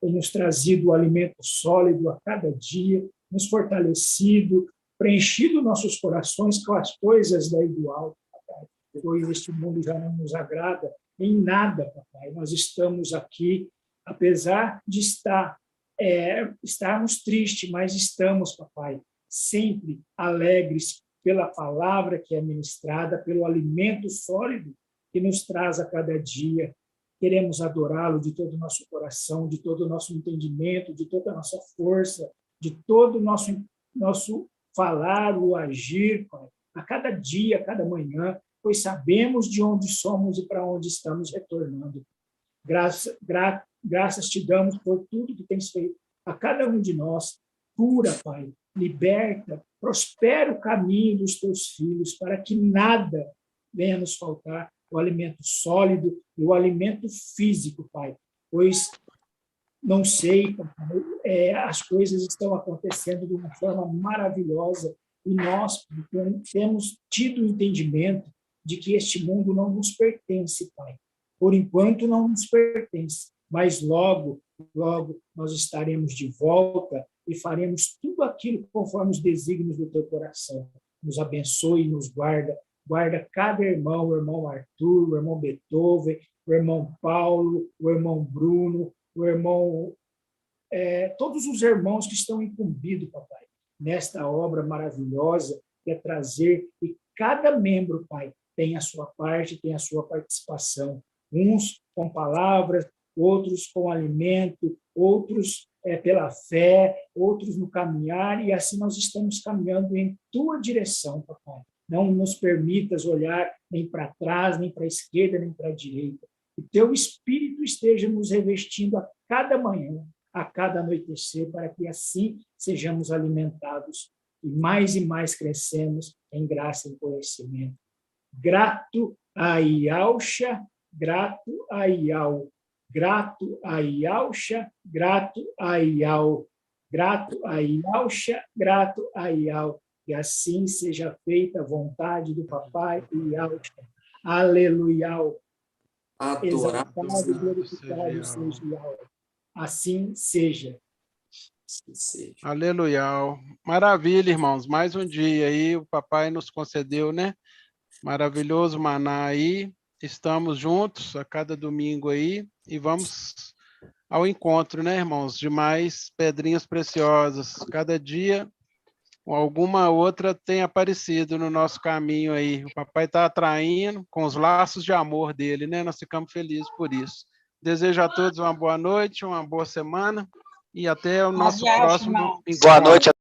Tem nos trazido o alimento sólido a cada dia, nos fortalecido, preenchido nossos corações com as coisas daí do alto, papai. Pois este mundo já não nos agrada em nada, papai. Nós estamos aqui, apesar de estarmos tristes, mas estamos, papai, sempre alegres pela palavra que é ministrada, pelo alimento sólido que nos traz a cada dia. Queremos adorá-lo de todo o nosso coração, de todo o nosso entendimento, de toda a nossa força, de todo o nosso falar, o agir, Pai, a cada dia, a cada manhã, pois sabemos de onde somos e para onde estamos retornando. Graças te damos por tudo que tens feito a cada um de nós. Cura, Pai, liberta, prospera o caminho dos teus filhos, para que nada venha nos faltar, o alimento sólido e o alimento físico, Pai, pois não sei, as coisas estão acontecendo de uma forma maravilhosa e nós temos tido o entendimento de que este mundo não nos pertence, Pai. Por enquanto não nos pertence, mas logo, logo nós estaremos de volta e faremos tudo aquilo conforme os desígnios do teu coração. Nos abençoe e nos guarda. Guarda cada irmão, o irmão Arthur, o irmão Beethoven, o irmão Paulo, o irmão Bruno, o irmão... todos os irmãos que estão incumbidos, papai, nesta obra maravilhosa que é trazer, e cada membro, pai, tem a sua parte, tem a sua participação. Uns com palavras, outros com alimento, outros pela fé, outros no caminhar, e assim nós estamos caminhando em tua direção, papai. Não nos permitas olhar nem para trás, nem para a esquerda, nem para a direita. Que teu Espírito esteja nos revestindo a cada manhã, a cada anoitecer, para que assim sejamos alimentados e mais crescemos em graça e conhecimento. Grato a Yauxa, grato a Iau, grato a Yauxa, grato a Iau, grato a Yauxa, grato a Iau. Que assim seja feita a vontade do papai e Yauxa. Aleluia. Exaltado e glorificado seja Yau. Assim seja. Aleluia. Maravilha, irmãos. Mais um dia aí, o papai nos concedeu, né? Maravilhoso maná aí. Estamos juntos a cada domingo aí e vamos ao encontro, né, irmãos? De mais pedrinhas preciosas. Cada dia alguma outra tem aparecido no nosso caminho aí. O papai está atraindo com os laços de amor dele, né? Nós ficamos felizes por isso. Desejo a todos uma boa noite, uma boa semana e até o nosso próximo encontro. Boa noite.